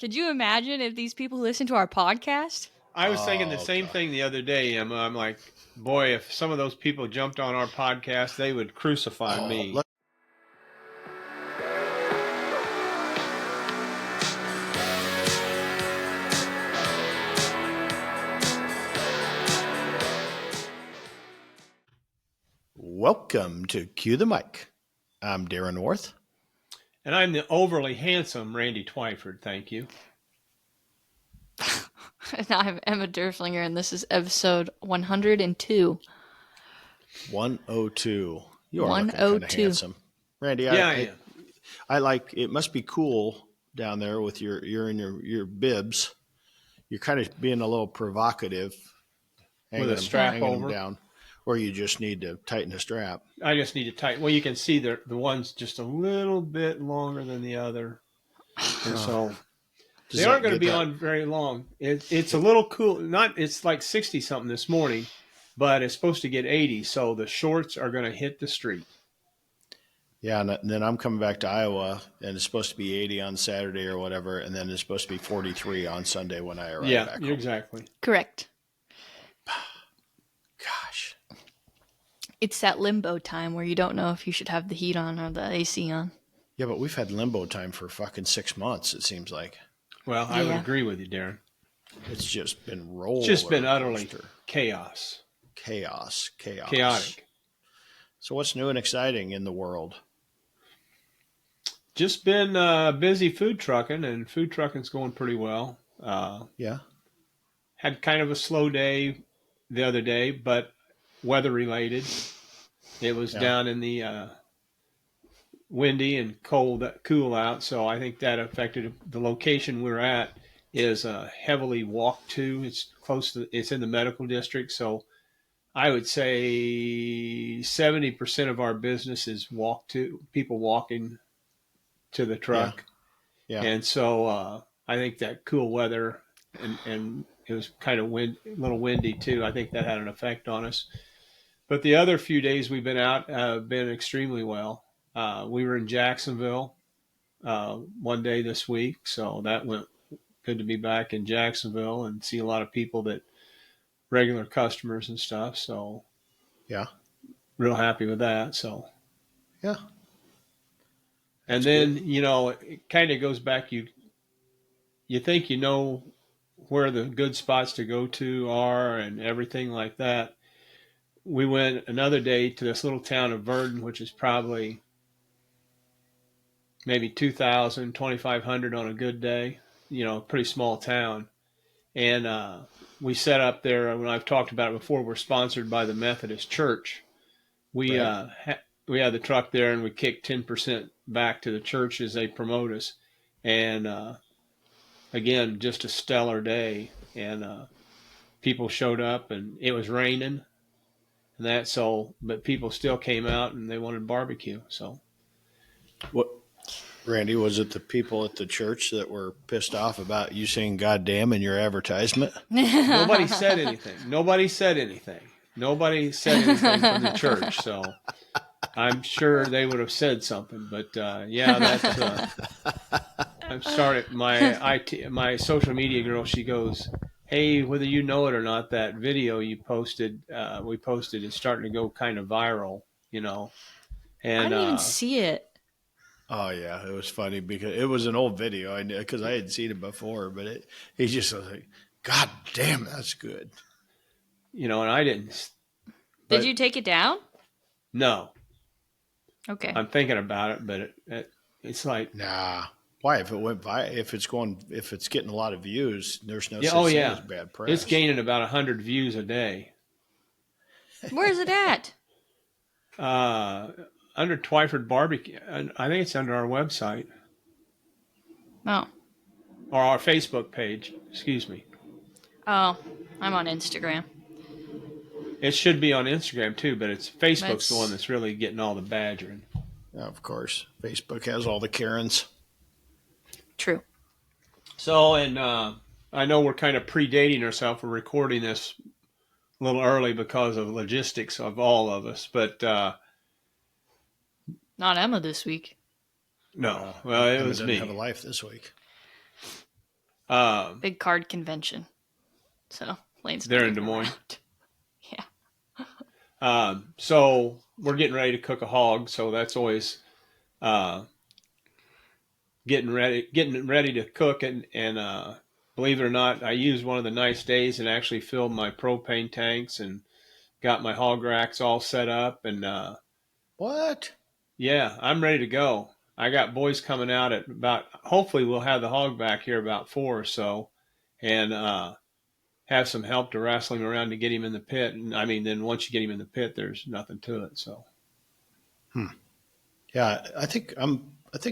Could you imagine if these people listen to our podcast? I was thinking the same thing the other day, Emma. I'm like, boy, if some of those people jumped on our podcast, they would crucify me. Welcome to Cue the Mic. I'm Darren North. And I'm the overly handsome Randy Twyford, thank you. And I'm Emma Derflinger, and this is episode 102. 102. You are 102. looking kind of handsome. Randy, I like, it must be cool down there with you're in your bibs. You're kind of being a little provocative. With a strap over. Them down. Or you just need to tighten the strap. I just need to tighten. Well, you can see the one's just a little bit longer than the other. And so they aren't going to be on very long. It's a little cool. It's like 60-something this morning, but it's supposed to get 80. So the shorts are going to hit the street. Yeah, and then I'm coming back to Iowa, and it's supposed to be 80 on Saturday or whatever, and then it's supposed to be 43 on Sunday when I arrive back home. Yeah, exactly. Correct. Gosh. It's that limbo time where you don't know if you should have the heat on or the AC on. Yeah, but we've had limbo time for fucking 6 months, it seems like. Well, I would agree with you, Darren. It's just been roller. It's just been utterly chaos. Chaotic. So what's new and exciting in the world? Just been busy food trucking, and food trucking's going pretty well. Yeah. Had kind of a slow day the other day, but weather related. It was down in the windy and cool out, so I think that affected the location we're at. Is heavily walked to. It's in the medical district, so I would say 70% of our business is people walking to the truck. Yeah. And so I think that cool weather and it was kind of a little windy too. I think that had an effect on us. But the other few days we've been out have been extremely well. We were in Jacksonville one day this week, so that went good to be back in Jacksonville and see a lot of people regular customers and stuff. So yeah, real happy with that. So yeah. And then, it kind of goes back. You think you know where the good spots to go to are and everything like that. We went another day to this little town of Verdon, which is probably maybe 2,000, 2,500 on a good day, pretty small town. And we set up there, when I've talked about it before, we're sponsored by the Methodist Church. We we had the truck there, and we kicked 10% back to the church as they promote us. And again, just a stellar day. And people showed up, and it was raining, and but people still came out and they wanted barbecue. So, what, Randy? Was it the people at the church that were pissed off about you saying "goddamn" in your advertisement? Nobody said anything. Nobody said anything from the church. So I'm sure they would have said something, but that's. I'm sorry, my social media girl. She goes, "Hey, whether you know it or not, that video we posted is starting to go kind of viral, And I didn't even see it. Oh yeah, it was funny because it was an old video. Because I had seen it before, but he just was like, "God damn, that's good." And I didn't. Did you take it down? No. Okay. I'm thinking about it, but it's like nah. Why? If it's getting a lot of views, there's no such thing as bad press. It's gaining about 100 views a day. Where's it at? Under Twyford Barbecue. I think it's under our website. Oh. Or our Facebook page. Excuse me. Oh, I'm on Instagram. It should be on Instagram too, but Facebook's the one that's really getting all the badgering. Yeah, of course. Facebook has all the Karens. True. So, and I know we're kind of predating ourselves. We're recording this a little early because of logistics of all of us, but not Emma this week. No, well, it was me. Have a life this week. Big card convention. So Lane's They're not in even Des Moines. around. So we're getting ready to cook a hog. So that's always getting ready to cook. And believe it or not, I used one of the nice days and actually filled my propane tanks and got my hog racks all set up. And What? yeah, I'm ready to go. I got boys coming out at about, hopefully we'll have the hog back here about 4 or so, and have some help to wrestle him around to get him in the pit. And I mean, then once you get him in the pit, there's nothing to it. So, Yeah, I think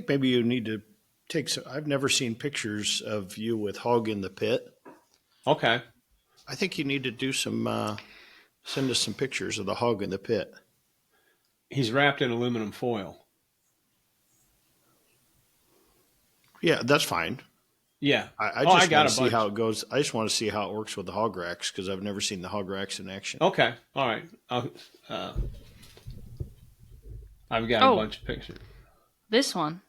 maybe you need to take some. I've never seen pictures of you with hog in the pit. okay. I think you need to do some. Send us some pictures of the hog in the pit. He's wrapped in aluminum foil. Yeah, that's fine. Yeah. I I just got want a to see bunch. how it goes. I just want to see how it works with the hog racks because I've never seen the hog racks in action. Okay. All right. I've got a Oh, bunch of pictures. this one.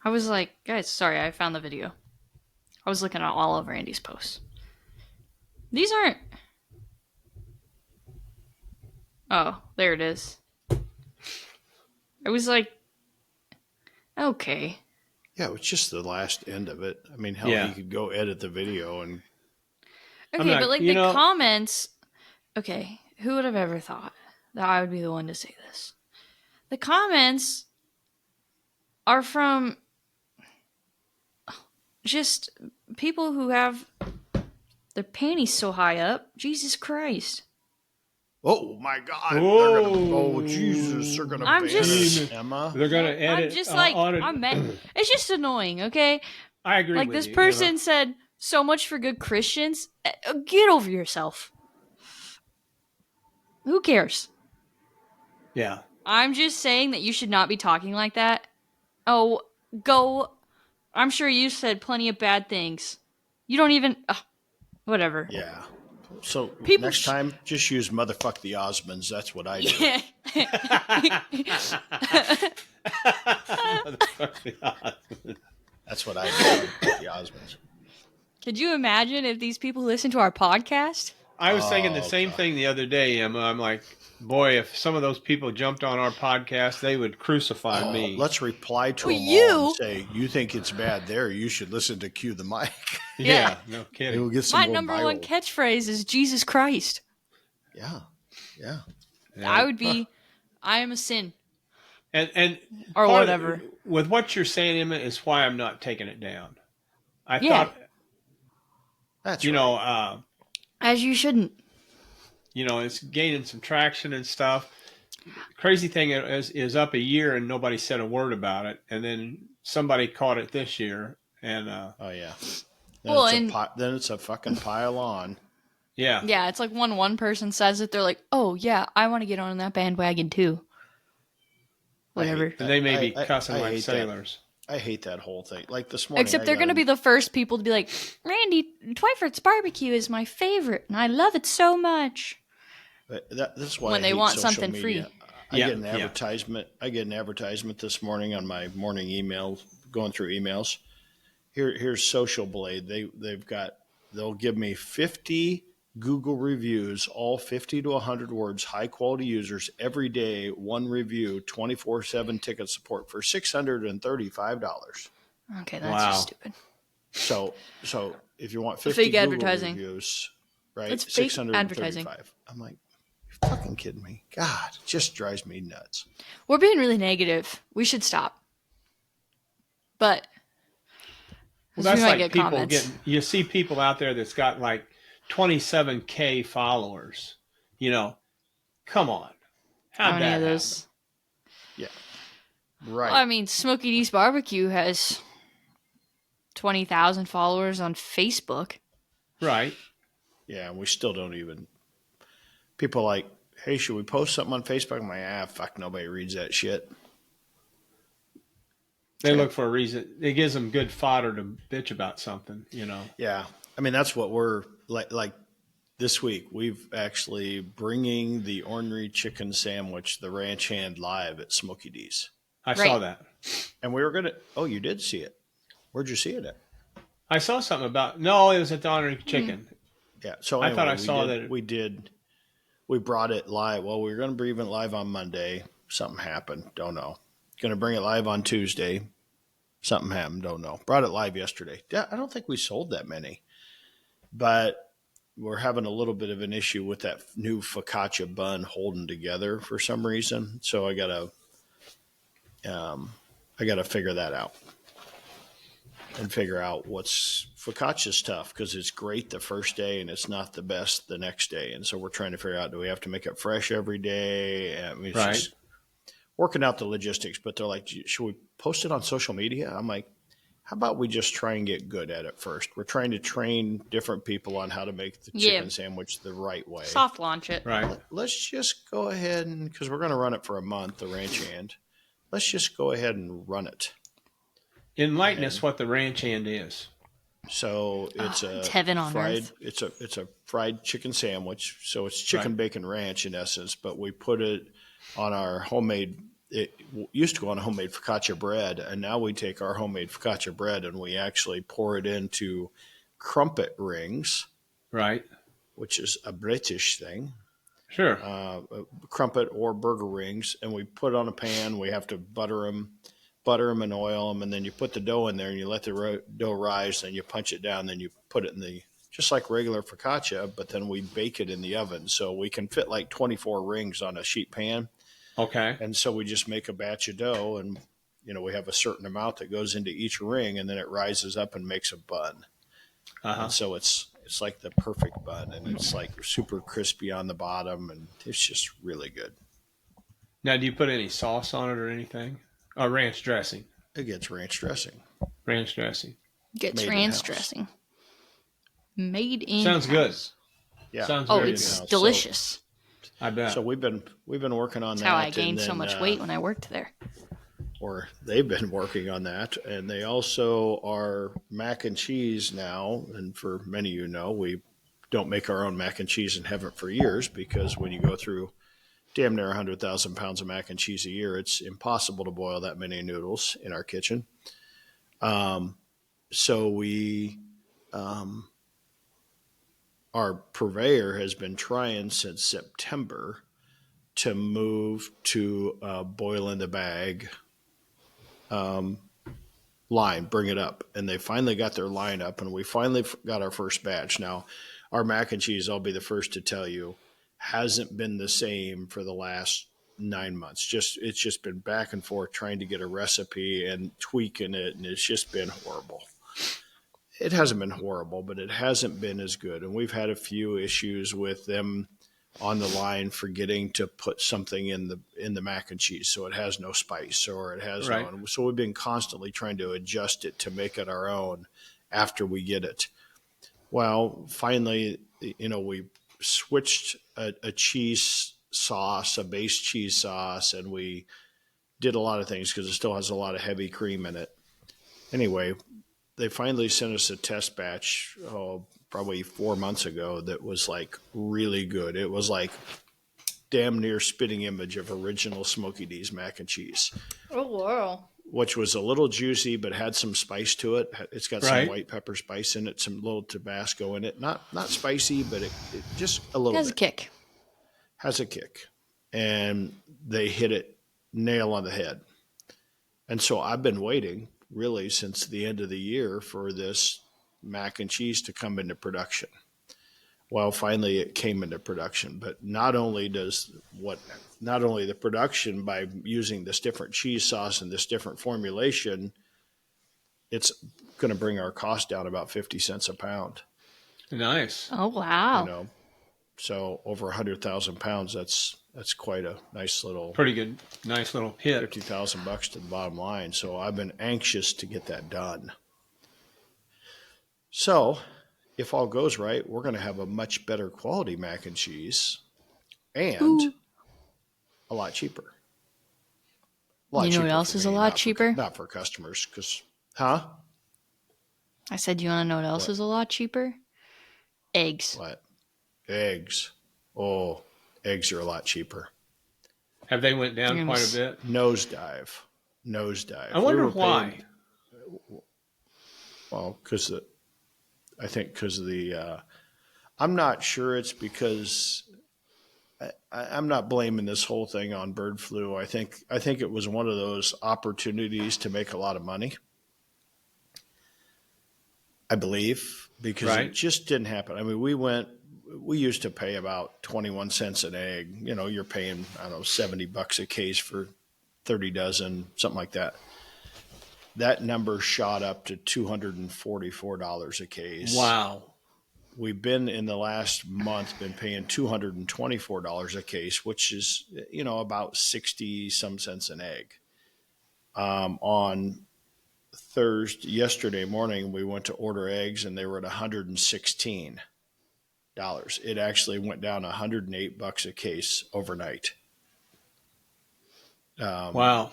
I was like, guys, sorry, I found the video. I was looking at all of Randy's posts. These aren't. Oh, there it is. I was like, okay. Yeah, it was just the last end of it. I mean, hell, Yeah. he could go edit the video and Okay, not- but like you the know- comments. Okay, who would have ever thought that I would be the one to say this? The comments are from just people who have their panties so high up. Jesus Christ. oh my God, Oh. Jesus, they're gonna I'm ban just- us, Emma. They're going to I'm edit. just like, audit. I'm mad. It's just annoying, okay? I agree Like with this you, person Emma. said, so much for good Christians. Get over yourself. Who cares? Yeah. I'm just saying that you should not be talking like that. Oh, go. I'm sure you said plenty of bad things. You don't even. Whatever. Yeah. So People next time, just use motherfuck the Osmonds. That's what I do. Yeah. That's what I do. The Osmonds. Could you imagine if these people listen to our podcast? I was thinking the Oh, same God. thing the other day, Emma. I'm like, boy, if some of those people jumped on our podcast, they would crucify me. Let's reply to Well, them all you- and say, you think it's bad there. You should listen to Cue the Mic. Yeah, no And kidding. we'll get some My more number viral. one catchphrase is Jesus Christ. Yeah. Yeah. Yeah. I would be, I am a sin. And Or part of- whatever. with what you're saying, Emma, is why I'm not taking it down. I Yeah. thought, That's you right. know, As you shouldn't. it's gaining some traction and stuff. Crazy thing is up a year and nobody said a word about it, and then somebody caught it this year, and Oh, yeah. Then, Well, then it's a fucking pile on. yeah, Yeah, it's like when one person says it, they're like, oh, yeah, I want to get on that bandwagon too. Whatever. and they may be I cussing like hate that. sailors. I hate that whole thing. Like this morning. Except I they're got going to a- be the first people to be like, Randy, Twyford's barbecue is my favorite, and I love it so much. That's why when I they hate want social something media. free. I Yeah, get an yeah. advertisement. I get an advertisement this morning on my morning email, going through emails. Here's Social Blade. They'll give me 50 Google reviews, all 50 to 100 words, high quality users every day. One review, 24/7 ticket support for $635. Okay, that's Wow. just stupid. So if you want 50 Fake Google advertising. reviews, right? That's fake 635. advertising. I'm like, you're fucking kidding me. God, it just drives me nuts. We're being really negative. We should stop. But Well, 'cause that's we might like get people comments. you see people out there that's got like 27K followers. Come on. How How'd many that of those? Yeah. Right. Well, I mean, Smoky D's Barbecue has 20,000 followers on Facebook. happen? Right. Yeah, and we still don't even. People are like, hey, should we post something on Facebook? I'm like, fuck, nobody reads that shit. They look for a reason. It gives them good fodder to bitch about something, Yeah. I mean, that's what we're like this week. We've actually bringing the ornery chicken sandwich, the ranch hand, live at Smoky D's. I Right. saw that. And we were going to, oh, you did see it. Where'd you see it at? I saw something about. No, it was at the Honoring Chicken. Yeah. So I thought anyway, I saw that. we brought it live. Well, we were going to bring it live on Monday. Something happened. Don't know. Going to bring it live on Tuesday. Something happened. Don't know. Brought it live yesterday. Yeah, I don't think we sold that many, but we're having a little bit of an issue with that new focaccia bun holding together for some reason. So I gotta figure that out and figure out what's focaccia's tough because it's great the first day and it's not the best the next day. And so we're trying to figure out, do we have to make it fresh every day? I mean, it's Right. just working out the logistics, but they're like, should we post it on social media? I'm like, how about we just try and get good at it first? We're trying to train different people on how to make the Yeah. chicken sandwich the right way. Soft launch it. Right. Let's just go ahead and, because we're going to run it for a month, the ranch hand. Let's just go ahead and run it. Enlighten us what the ranch hand is. So it's it's heaven on fried. earth. It's a fried chicken sandwich. So it's chicken bacon ranch in essence, but we put it on our homemade. It used to go on a homemade focaccia bread, and now we take our homemade focaccia bread and we actually pour it into crumpet rings, Right. which is a British thing. Sure. Crumpet or burger rings, and we put it on a pan. We have to butter them and oil them, and then you put the dough in there and you let the dough rise, then you punch it down, then you put it in the, just like regular focaccia, but then we bake it in the oven. So we can fit like 24 rings on a sheet pan. Okay. And so we just make a batch of dough, and we have a certain amount that goes into each ring, and then it rises up and makes a bun. Uh-huh. And so it's like the perfect bun, and it's like super crispy on the bottom, and it's just really good. Now, do you put any sauce on it or anything? Or ranch dressing? It gets ranch dressing. Ranch dressing. Gets Made ranch in-house. dressing. Made in Sounds good. house. Yeah. Sounds Oh, very it's good. delicious. I bet. So we've been working on That's that. how I and gained so then, much weight when I worked there. Or they've been working on that, and they also are mac and cheese now. And for many of we don't make our own mac and cheese and haven't for years, because when you go through damn near 100,000 pounds of mac and cheese a year, it's impossible to boil that many noodles in our kitchen. So we, our purveyor has been trying since September to move to boil in the bag line, bring it up. And they finally got their line up, and we finally got our first batch. Now, our mac and cheese, I'll be the first to tell you, hasn't been the same for the last 9 months. It's just been back and forth trying to get a recipe and tweaking it, and it's just been horrible. It hasn't been horrible, but it hasn't been as good. And we've had a few issues with them on the line forgetting to put something in the mac and cheese, so it has no spice, or it has Right. no. So we've been constantly trying to adjust it to make it our own after we get it. Well, finally, we switched a cheese sauce, a base cheese sauce, and we did a lot of things because it still has a lot of heavy cream in it. Anyway, they finally sent us a test batch, probably 4 months ago, that was like really good. It was like damn near spitting image of original Smokey D's mac and cheese. Oh, wow. Which was a little juicy, but had some spice to it. It's got some Right. white pepper spice in it, some little Tabasco in it. Not spicy, but it just a little Has a bit. kick. Has a kick. And they hit it nail on the head. And so I've been waiting really since the end of the year for this mac and cheese to come into production. Well, finally it came into production, but not only the production by using this different cheese sauce and this different formulation, it's going to bring our cost down about 50 cents a pound. Nice. Oh, wow. So over 100,000 pounds, that's quite a nice little Pretty good. Nice little hit. $50,000 to the bottom line. So I've been anxious to get that done. So if all goes right, we're going to have a much better quality mac and cheese and a lot cheaper. You know what else for is a me, lot not cheaper? not for customers, because, I said, you want to know what else is a lot cheaper? Eggs. What? Eggs. Oh, eggs are a lot cheaper. Have they went down Dreams. quite a bit? Nosedive. I wonder why. Well, because I think because of the, I'm not sure it's because I'm not blaming this whole thing on bird flu. I think it was one of those opportunities to make a lot of money. I believe because it Right. just didn't happen. I mean, we used to pay about 21 cents an egg. You know, you're paying, I don't know, $70 a case for 30 dozen, something like that. That number shot up to $244 a case. Wow. We've been in the last month been paying $224 a case, which is, you know, about 60 some cents an egg. On yesterday morning, we went to order eggs and they were at $116. It actually went down $108 a case overnight, Wow.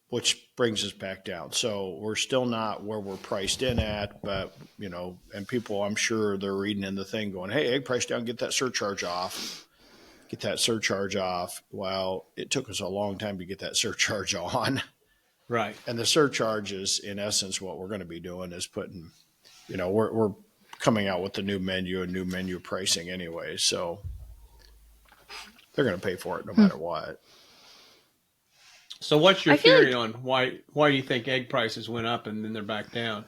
which brings us back down. So we're still not where we're priced in at, but you know, and people, I'm sure they're reading in the thing going, "Hey, egg price down, get that surcharge off." Get that surcharge off. Well, it took us a long time to get that surcharge on. Right. And the surcharge is, in essence, what we're going to be doing is putting, you know, we're coming out with the new menu and new menu pricing anyway. So they're going to pay for it no matter what. So what's your I feel theory like on why you think egg prices went up and then they're back down?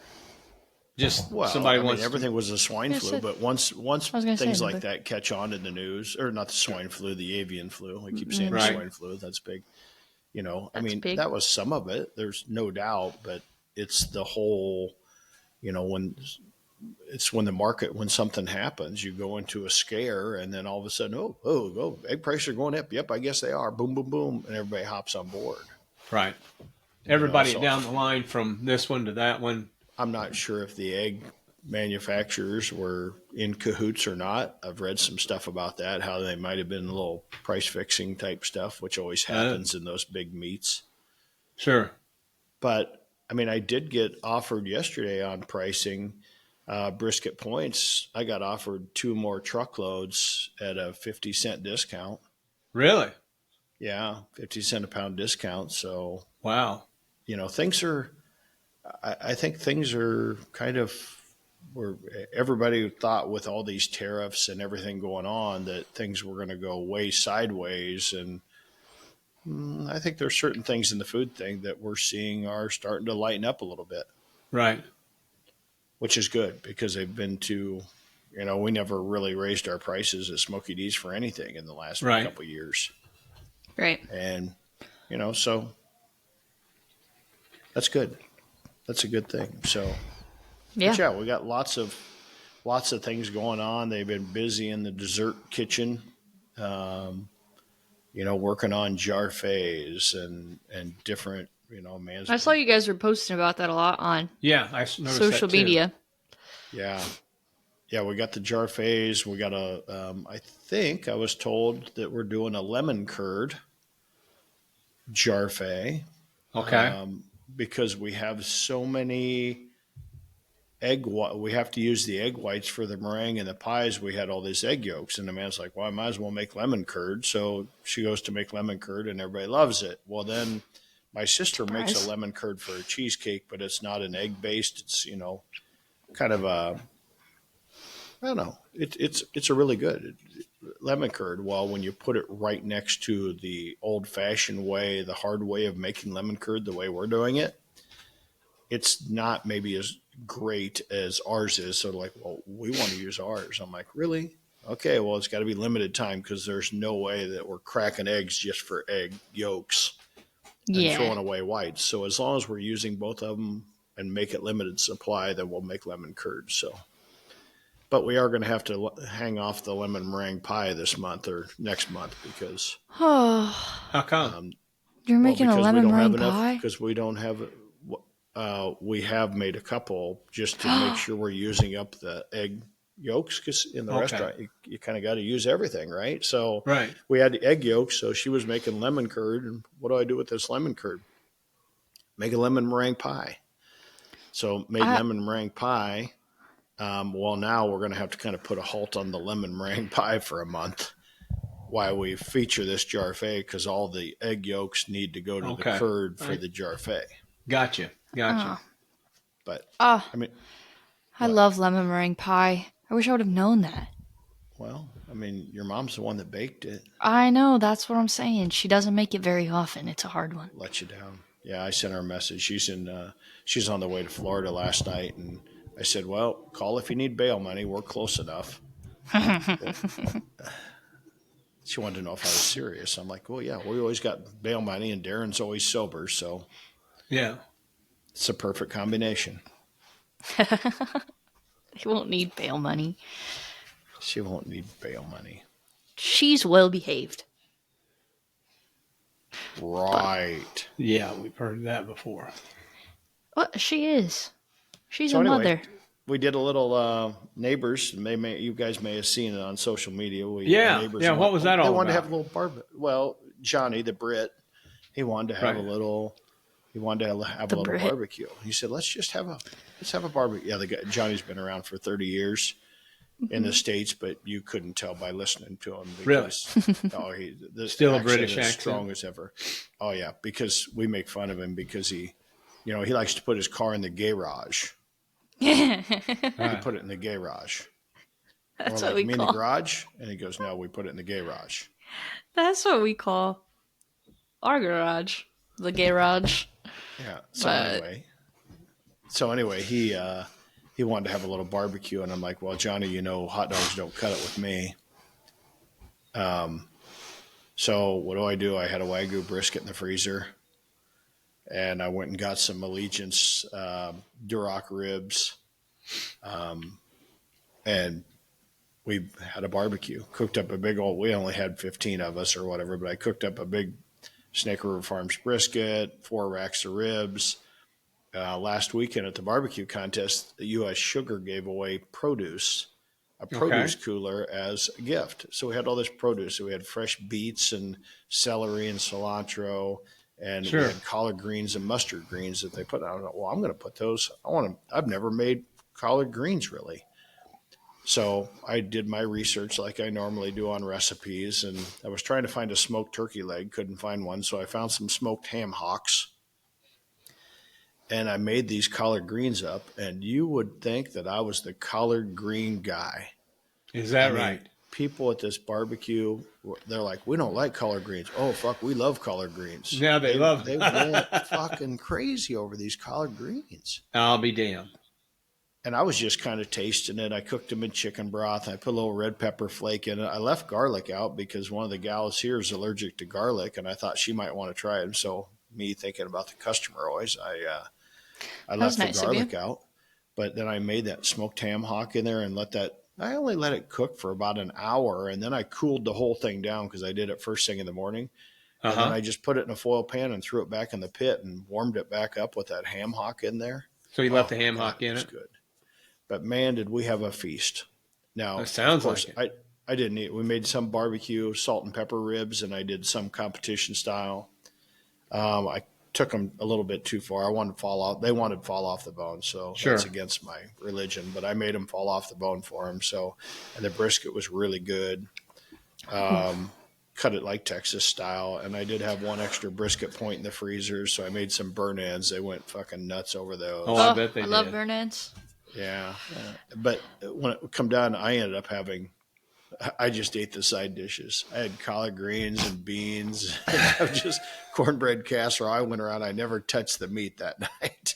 Just Well, somebody I mean, wants everything to. was a swine flu, but once I was gonna say things like another. that catch on in the news, or not the swine flu, the avian flu, we keep saying the Right. swine flu, that's big. You know, I That's mean, big. that was some of it. There's no doubt, but it's the whole, you know, when the market, when something happens, you go into a scare and then all of a sudden, oh, egg prices are going up. Yep, I guess they are. Boom, boom, boom. And everybody hops on board. Right. You know, Everybody so down the line from this one to that one. I'm not sure if the egg manufacturers were in cahoots or not. I've read some stuff about that, how they might have been a little price fixing type stuff, which always happens in those big meats. Sure. But I mean, I did get offered yesterday on pricing brisket points. I got offered 2 more truckloads at a 50-cent discount. Really? Yeah, 50 cent a pound discount. So, Wow. you know, I think things are kind of where everybody thought with all these tariffs and everything going on that things were going to go way sideways. And I think there's certain things in the food thing that we're seeing are starting to lighten up a little bit, Right. which is good because they've been you know, we never really raised our prices at Smoky D's for anything in the last Right. couple of years. Right. And, you know, so that's good. That's a good thing. So, Yeah. but yeah, we got lots of things going on. They've been busy in the dessert kitchen, you know, working on jarfets and different, you know, I saw you guys were posting about that a lot on Yeah, I noticed social that too. media. Yeah. Yeah, we got the jarfets. We got I think I was told that we're doing a lemon curd jarfet Okay. because we have so many we have to use the egg whites for the meringue and the pies. We had all these egg yolks, and the man's like, "Well, I might as well make lemon curd." So she goes to make lemon curd, and everybody loves it. Well, then my sister makes a Surprise. lemon curd for a cheesecake, but it's not an egg based. It's, you know, kind of a, I don't know. It's a really good lemon curd. Well, when you put it right next to the old fashioned way, the hard way of making lemon curd, the way we're doing it, it's not maybe as great as ours is. So like, well, we want to use ours. I'm like, really? Okay, well, it's got to be limited time because there's no way that we're cracking eggs just for egg yolks and Yeah. throwing away whites. So as long as we're using both of them and make it limited supply, then we'll make lemon curd. So, but we are going to have to hang off the lemon meringue pie this month or next month because, Oh, How come? you're well, making a because we lemon don't have meringue enough, pie? because we don't have, we have made a couple just to make sure we're using up the egg yolks because in the Okay. restaurant you kind of got to use everything, right? So Right. we had the egg yolks, so she was making lemon curd, and what do I do with this lemon curd? Make a lemon meringue pie. So made I lemon meringue pie. Well, now we're going to have to kind of put a halt on the lemon meringue pie for a month while we feature this jarfet because all the egg yolks need to go to the Okay. curd for the jarfet. Gotcha. uh, Gotcha. But uh I mean, I What? love lemon meringue pie. I wish I would have known that. Well, I mean, your mom's the one that baked it. I know, that's what I'm saying. She doesn't make it very often. It's a hard one. Let you down. Yeah, I sent her a message. She's on the way to Florida last night, and I said, "Well, call if you need bail money. We're close enough." She wanted to know if I was serious. I'm like, "Well, yeah, we always got bail money, and Darren's always sober, so Yeah. it's a perfect combination." They won't need bail money. She won't need bail money. She's well behaved. Right. Yeah, we've heard that before. Well, she is. She's So a anyway, mother. we did a little neighbors. You guys may have seen it on social media. Yeah. Neighbors. Yeah. What was that They all wanted to about? have a little barbecue. Well, Johnny the Brit, he wanted to have Right. a little. He wanted to have The a little Brit. barbecue. He said, let's have a barbecue." Yeah, Johnny's been around for 30 years in the States, but you couldn't tell by listening to him Really? because the Still a accent British is accent? strong as ever. Oh yeah, because we make fun of him because he likes to put his car in the garage. He put it in the garage. That's We're what like, we "You mean the call. garage?" And he goes, "No, we put it in the garage." That's what we call our garage. The garage. Yeah. But So anyway, he wanted to have a little barbecue, and I'm like, "Well, Johnny, hot dogs don't cut it with me." So what do? I had a Wagyu brisket in the freezer, and I went and got some Allegiance Duroc ribs, and we had a barbecue. Cooked up a big old. We only had 15 of us or whatever, but I cooked up a big Snake River Farms brisket, 4 racks of ribs. Last weekend at the barbecue contest, the U.S. Sugar gave away a produce cooler as a gift. So we had all this produce. So we had fresh beets and celery and cilantro, and we had collard greens and mustard greens that they put out. Well, I'm going to put those. I've never made collard greens really. So I did my research like I normally do on recipes, and I was trying to find a smoked turkey leg, couldn't find one. So I found some smoked ham hocks, and I made these collard greens up, and you would think that I was the collard green guy. Is that I mean, right? people at this barbecue, they're like, "We don't like collard greens." Oh, fuck, we love collard greens. Yeah, they love They them. went fucking crazy over these collard greens. I'll be damned. And I was just kind of tasting it. I cooked them in chicken broth. I put a little red pepper flake in it. I left garlic out because one of the gals here is allergic to garlic, and I thought she might want to try it. And so, me thinking about the customer always, I left the garlic out. But then I made that smoked ham hock in there and I only let it cook for about an hour, and then I cooled the whole thing down because I did it first thing in the morning. And then I just put it in a foil pan and threw it back in the pit and warmed it back up with that ham hock in there. So you left the ham hock in it? Good. But man, did we have a feast. Now, That sounds of course, like it. I didn't eat. We made some barbecue, salt and pepper ribs, and I did some competition style. I took them a little bit too far. I wanted to fall off. They wanted to fall off the bone, so that's against my religion. But I made them fall off the bone for them. So, and the brisket was really good. Cut it like Texas style, and I did have one extra brisket point in the freezer, so I made some burn ends. They went fucking nuts over those. Oh, I bet they I did. love burn ends. Yeah. But when it come down, I ended up I just ate the side dishes. I had collard greens and beans, and just cornbread casserole. I went around. I never touched the meat that night.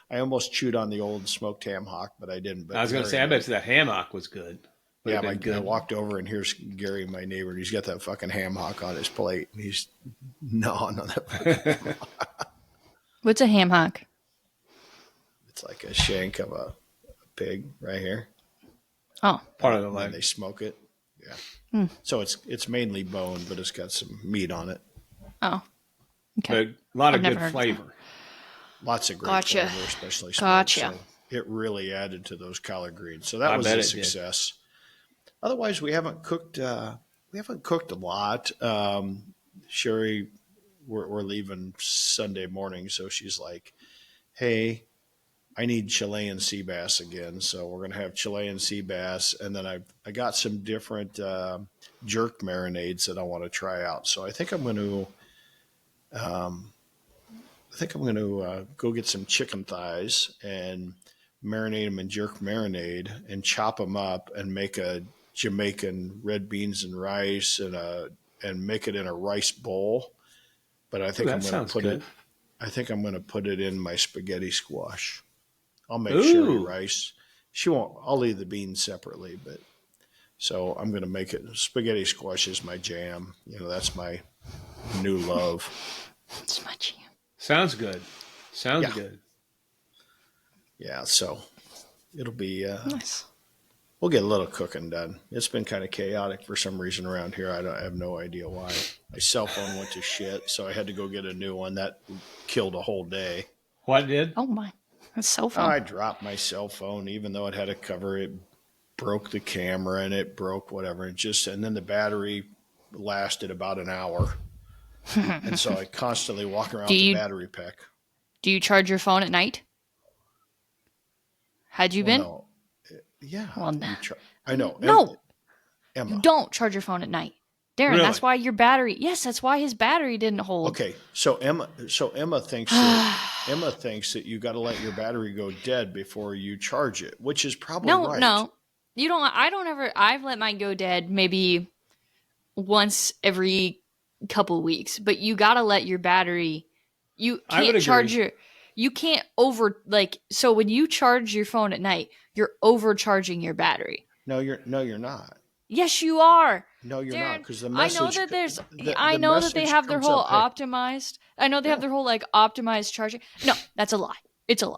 I almost chewed on the old smoked ham hock, but I didn't. But I was going to say, I bet that ham hock was good. Yeah, I walked over, and here's Gary, my neighbor, and he's got that fucking ham hock on his plate, and he's gnawing on that fucking ham hock. What's a ham hock? It's like a shank of a pig right here. Oh, Part of the And leg. they smoke it. Yeah. So it's mainly bone, but it's got some meat on it. oh, okay. But a lot I've of never good heard of flavor. Lots of great Gotcha. flavor, especially smoked. Gotcha. So it really added to those collard greens. So that I was bet a it did. success. Otherwise, we haven't cooked. We haven't cooked a lot. Sherry, we're leaving Sunday morning, so she's like, "Hey, I need Chilean sea bass again." So we're gonna have Chilean sea bass, and then I got some different jerk marinades that I want to try out. So I think I'm going to. think I'm going to go get some chicken thighs and marinate them in jerk marinade and chop them up and make a Jamaican red beans and rice and make it in a rice bowl. But I Ooh, think I'm that going to sounds put it. good. I think I'm going to put it in my spaghetti squash. I'll make Sherry Ooh, rice. She won't. I'll leave the beans separately, but so I'm going to make it. Spaghetti squash is my jam. That's my new love. It's my jam. sounds good. Sounds Yeah, good. yeah. So it'll be. Nice. We'll get a little cooking done. It's been kind of chaotic for some reason around here. I have no idea why. My cell phone went to shit, so I had to go get a new one. That killed a whole day. What did? Oh my. That's cell Oh, phone. I dropped my cell phone, even though it had a cover. It broke the camera and it broke whatever. And then the battery lasted about an hour, and so I constantly walk around Do with the you battery pack. do you charge your phone at night? Had you Well, been? no, yeah, Well, nah. I know. No, you Emma. don't charge your phone at night. Darren, that's Really? why your battery. Yes, that's why his battery didn't hold. Okay, so Emma thinks that you got to let your battery go dead before you charge it, which is probably No, right. no. You don't. I don't ever. I've let mine go dead maybe once every couple weeks, but you gotta let your battery. You I would can't charge agree. your. You can't over like so when you charge your phone at night, you're overcharging your battery. No, you're not. Yes, you are. No, you're not, Darren, because the I know message that there's I the know that they message have their comes whole up. Hey, optimized. I know they have no, their whole like optimized charging. No, that's a lie. It's a lie.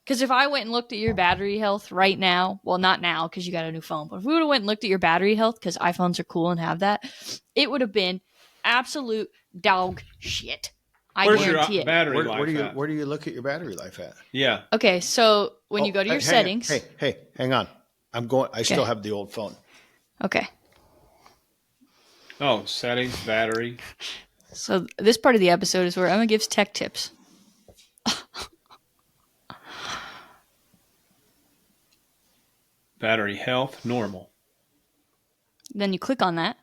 Because if I went and looked at your battery health right now, well, not now because you got a new phone, but if we would have went and looked at your battery health because iPhones are cool and have that, it would have been absolute dog shit. I Where's your guarantee it. battery life at? where do you look at your battery life at? Yeah. Okay, so when you Oh, go to your hang on. settings, Hey, hang on. I still Okay. have the old phone. okay. Oh, settings, battery. So this part of the episode is where Emma gives tech tips. Battery health, normal. Then you click on that,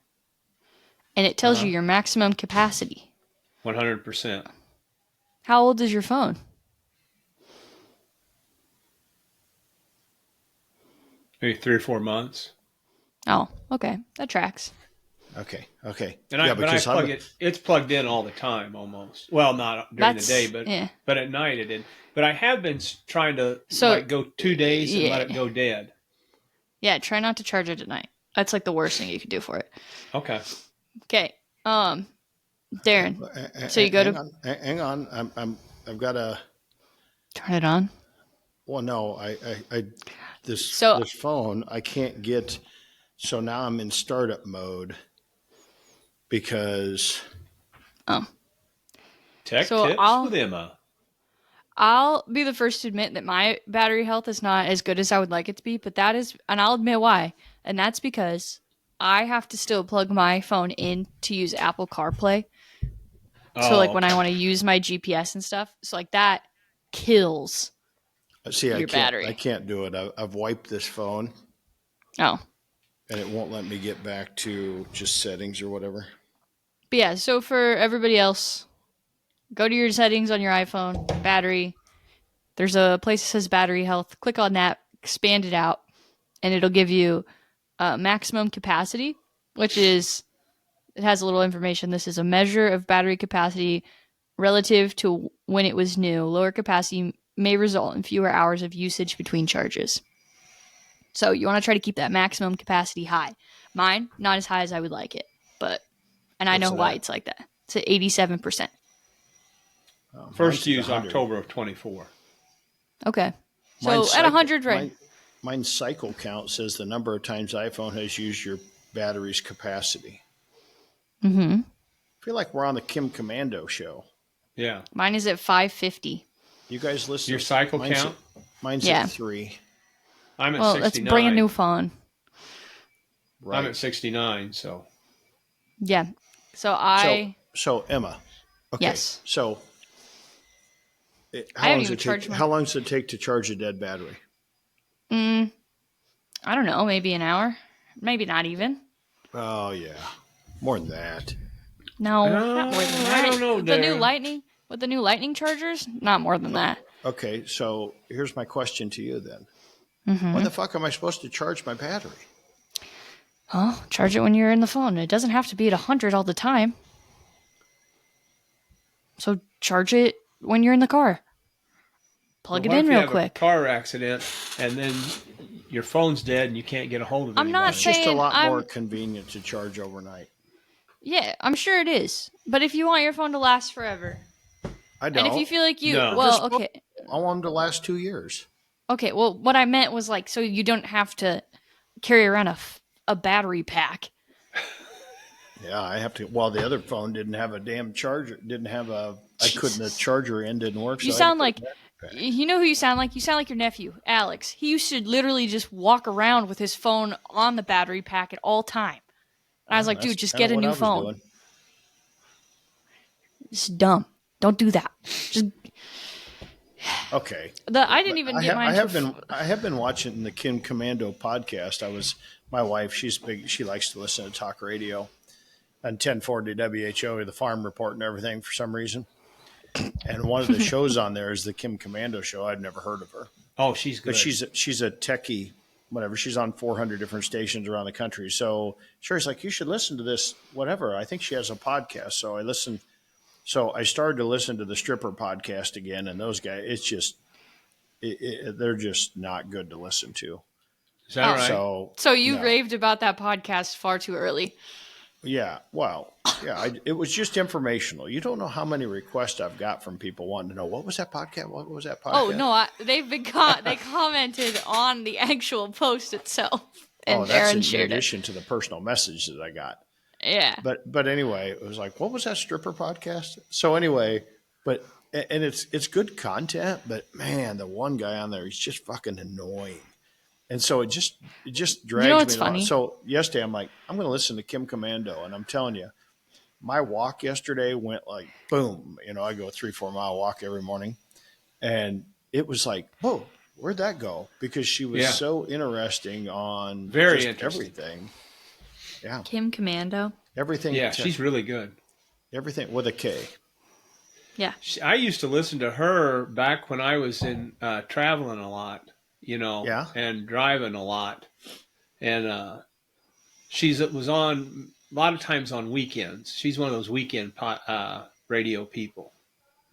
and it tells you your maximum capacity. 100%. How old is your phone? Maybe 3 or 4 months. Oh, okay. That tracks. Okay. And I because plug it. It's plugged in all the time, almost. Well, not during the day, yeah. but at night it did. But I have been trying to So, go 2 days and let yeah. it go dead. Yeah, try not to charge it at night. That's like the worst thing you could do for it. Okay. Okay. Darren. So you go to hang on. I've got a. turn it on. Well, no, this So phone I can't get. So now I'm in startup mode because Tech So tips I'll- with Emma. I'll be the first to admit that my battery health is not as good as I would like it to be, but that is, and I'll admit why. And that's because I have to still plug my phone in to use Apple CarPlay. So like when I want to use my GPS and stuff, so like that kills see, your battery. I can't do it. I've wiped this phone Oh. and it won't let me get back to just settings or whatever. But yeah, so for everybody else, go to your settings on your iPhone, battery. There's a place that says battery health. Click on that, expand it out, and it'll give you maximum capacity, which is, it has a little information. This is a measure of battery capacity relative to when it was new. Lower capacity may result in fewer hours of usage between charges. So you want to try to keep that maximum capacity high. Mine, not as high as I would like it, and I What's know why that? it's like that. It's at 87%. First Mine's at use 100. October of 24. Okay. So Mine's at 100, right? Mine's cycle count says the number of times iPhone has used your battery's capacity. Mm-hmm. I feel like we're on the Kim Commando show. Yeah. Mine is at 550. You guys listen. Your cycle mine's count? Mine's Yeah. at 3. I'm at Well, 69. that's a brand new phone. Right. I'm at 69, so. Yeah. So So Emma. Okay. Yes. So I haven't even charged mine. how long does it take to charge a dead battery? I don't know, maybe an hour, maybe not even. Oh yeah, more than that. No, not more than that. I don't know, The new Darren. Lightning with the new lightning chargers. Not more than that. Okay, so here's my question to you then. Mm-hmm. When the fuck am I supposed to charge my battery? Oh, charge it when you're in the phone. It doesn't have to be at 100 all the time. So charge it when you're in the car. Plug it in real quick. A car accident and then your phone's dead and you can't get a hold of I'm anybody. not It's just a saying lot more convenient to charge overnight. Yeah, I'm sure it is. But if you want your phone to last forever, I don't. and if you feel like you, No. well, okay, I want them to last 2 years. okay. Well, what I meant was like, so you don't have to carry around a battery pack. Yeah, I have to. Well, the other phone didn't have a damn charger. Didn't have a. I couldn't. The charger end didn't work. You so sound like, you know who you sound like? You sound like your nephew, Alex. He used to literally just walk around with his phone on the battery pack at all time. And I was like, dude, just get a new phone. Doing. It's dumb. Don't do that. Just Okay. I didn't even get mine. I have been watching the Kim Commando podcast. My wife. She's big. She likes to listen to talk radio on 1040 WHO, the Farm Report, and everything for some reason. And one of the shows on there is the Kim Commando show. I'd never heard of her. Oh, she's good. But she's a techie, whatever. She's on 400 different stations around the country. So Sherry's like, you should listen to this, whatever. I think she has a podcast. So I listened. So I started to listen to the Stripper podcast again, and those guys, it's just, they're just not good to listen to. Is that right? So you raved about that podcast far too early. Yeah, well, yeah, it was just informational. You don't know how many requests I've got from people wanting to know, what was that podcast? What was that podcast? Oh, no, they've been they commented on the actual post itself. And Aaron shared in addition to the personal message that I got. Yeah. But anyway, it was like, what was that Stripper podcast? So anyway, and it's good content, but man, the one guy on there, he's just fucking annoying. And so it just drags me what's funny? along. So yesterday I'm like, I'm going to listen to Kim Commando, and I'm telling you, my walk yesterday went like boom. I go 3-4 mile walk every morning, and it was like, whoa, where'd that go? Because she was so interesting on everything. Yeah. Kim Commando. Everything. Yeah, she's really good. Everything with a K. Yeah. I used to listen to her back when I was in traveling a lot, and driving a lot. And she was on a lot of times on weekends. She's one of those weekend radio people.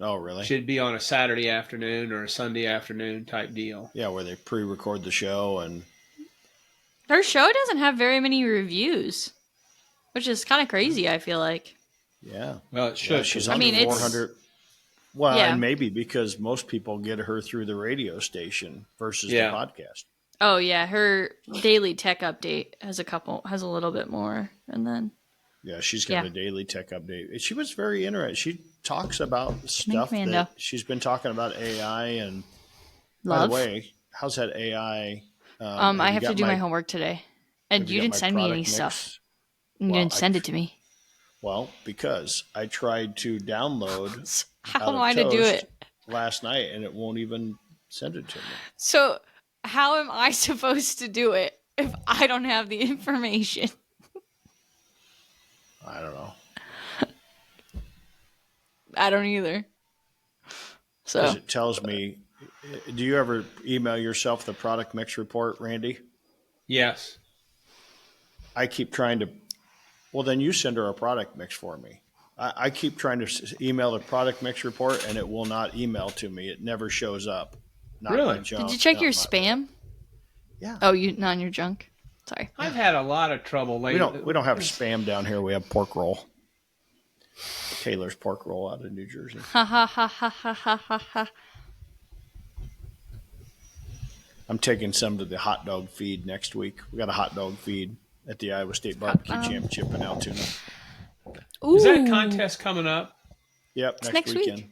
Oh, really? She'd be on a Saturday afternoon or a Sunday afternoon type deal. Yeah, where they pre-record the show and... Her show doesn't have very many reviews, which is kind of crazy, I feel like. Yeah. Well, it should. Yeah, she's on 400. Well, and maybe because most people get her through the radio station versus the podcast. Oh, yeah. Her daily tech update has a little bit more. And then... Yeah, she's got a daily tech update. She was very interesting. She talks about stuff that she's been talking about AI and... Love. By the way, how's that AI... I have to do my homework today. And you didn't send me any stuff. You didn't send it to me. Well, because I tried to download how am I to do it last night, and it won't even send it to me. So how am I supposed to do it if I don't have the information? I don't know. I don't either. So it tells me... Do you ever email yourself the product mix report, Randy? Yes. I keep trying to... Well, then you send her a product mix for me. I keep trying to email the product mix report, and it will not email to me. It never shows up. Not really? Did you check your spam? Yeah. Oh, not in your junk? Sorry. I've had a lot of trouble lately. We don't have spam down here. We have pork roll. Taylor's pork roll out of New Jersey. Ha ha ha ha ha ha ha ha. I'm taking some to the hot dog feed next week. We got a hot dog feed at the Iowa State Barbecue Championship in Altoona. Ooh. Is that contest coming up? Yep, next weekend. Week.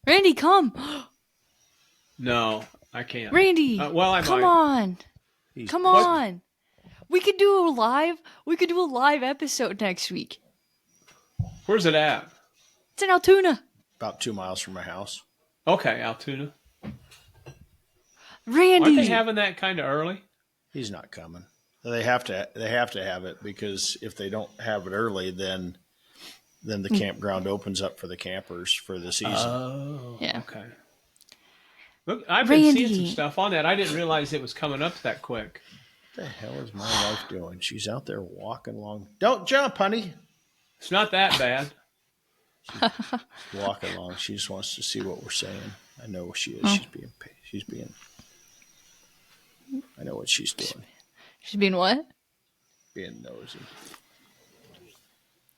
Randy, come. No, I can't. Randy, I come might. On. Come on. We could do a live episode next week. Where's it at? It's in Altoona. About 2 miles from my house. Okay, Altoona. Randy, aren't they having that kind of early? He's not coming. They have to have it because if they don't have it early, then then the campground opens up for the campers for the season. Oh, Yeah. okay. Look, I've been seeing some Randy. stuff on that. I didn't realize it was coming up that quick. What the hell is my wife doing? She's out there walking along. Don't jump, honey. It's not that bad. She's walking along. She just wants to see what we're saying. I know where she is. Oh. She's being. I know what she's doing. She's being what? Being nosy.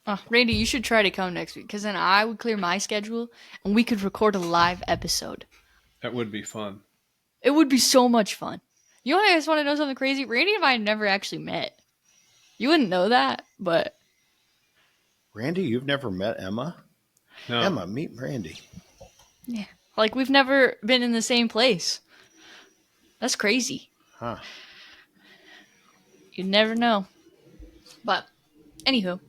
Oh, Randy, you should try to come next week, because then I would clear my schedule and we could record a live episode. That would be fun. It would be so much fun. You guys want to know something crazy? Randy and I never actually met. You wouldn't know that, but Randy, you've never met Emma? No. Emma, meet Randy. yeah, like we've never been in the same place. That's crazy. Huh. You'd never know. But anywho,